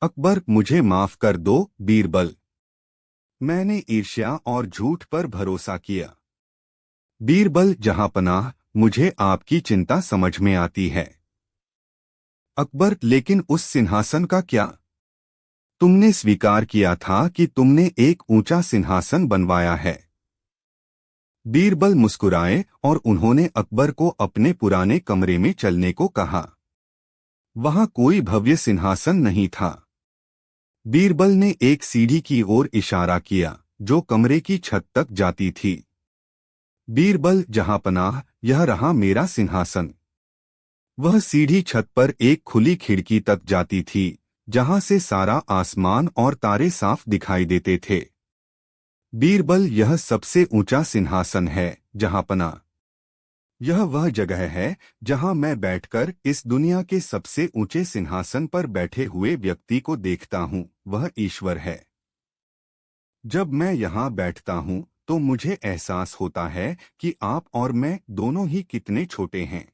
अकबर, मुझे माफ कर दो बीरबल। मैंने ईर्ष्या और झूठ पर भरोसा किया। बीरबल, जहांपनाह, मुझे आपकी चिंता समझ में आती है। अकबर, लेकिन उस सिंहासन का क्या? तुमने स्वीकार किया था कि तुमने एक ऊंचा सिंहासन बनवाया है। बीरबल मुस्कुराए और उन्होंने अकबर को अपने पुराने कमरे में चलने को कहा। वहां कोई भव्य सिंहासन नहीं था। बीरबल ने एक सीढ़ी की ओर इशारा किया, जो कमरे की छत तक जाती थी। बीरबल, जहांपनाह, यह रहा मेरा सिंहासन। वह सीढ़ी छत पर एक खुली खिड़की तक जाती थी, जहां से सारा आसमान और तारे साफ दिखाई देते थे। बीरबल, यह सबसे ऊंचा सिंहासन है जहांपनाह। यह वह जगह है जहां मैं बैठकर इस दुनिया के सबसे ऊंचे सिंहासन पर बैठे हुए व्यक्ति को देखता हूं, वह ईश्वर है। जब मैं यहां बैठता हूं तो मुझे एहसास होता है कि आप और मैं दोनों ही कितने छोटे हैं।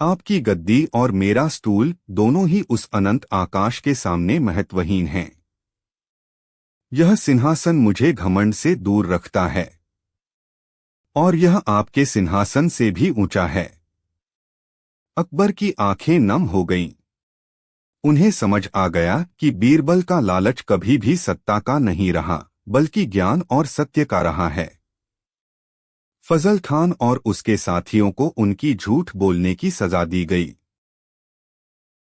आपकी गद्दी और मेरा स्टूल दोनों ही उस अनंत आकाश के सामने महत्वहीन हैं। यह सिंहासन मुझे घमंड से दूर रखता है, और यह आपके सिंहासन से भी ऊंचा है। अकबर की आंखें नम हो गईं। उन्हें समझ आ गया कि बीरबल का लालच कभी भी सत्ता का नहीं रहा, बल्कि ज्ञान और सत्य का रहा है। फजल खान और उसके साथियों को उनकी झूठ बोलने की सजा दी गई।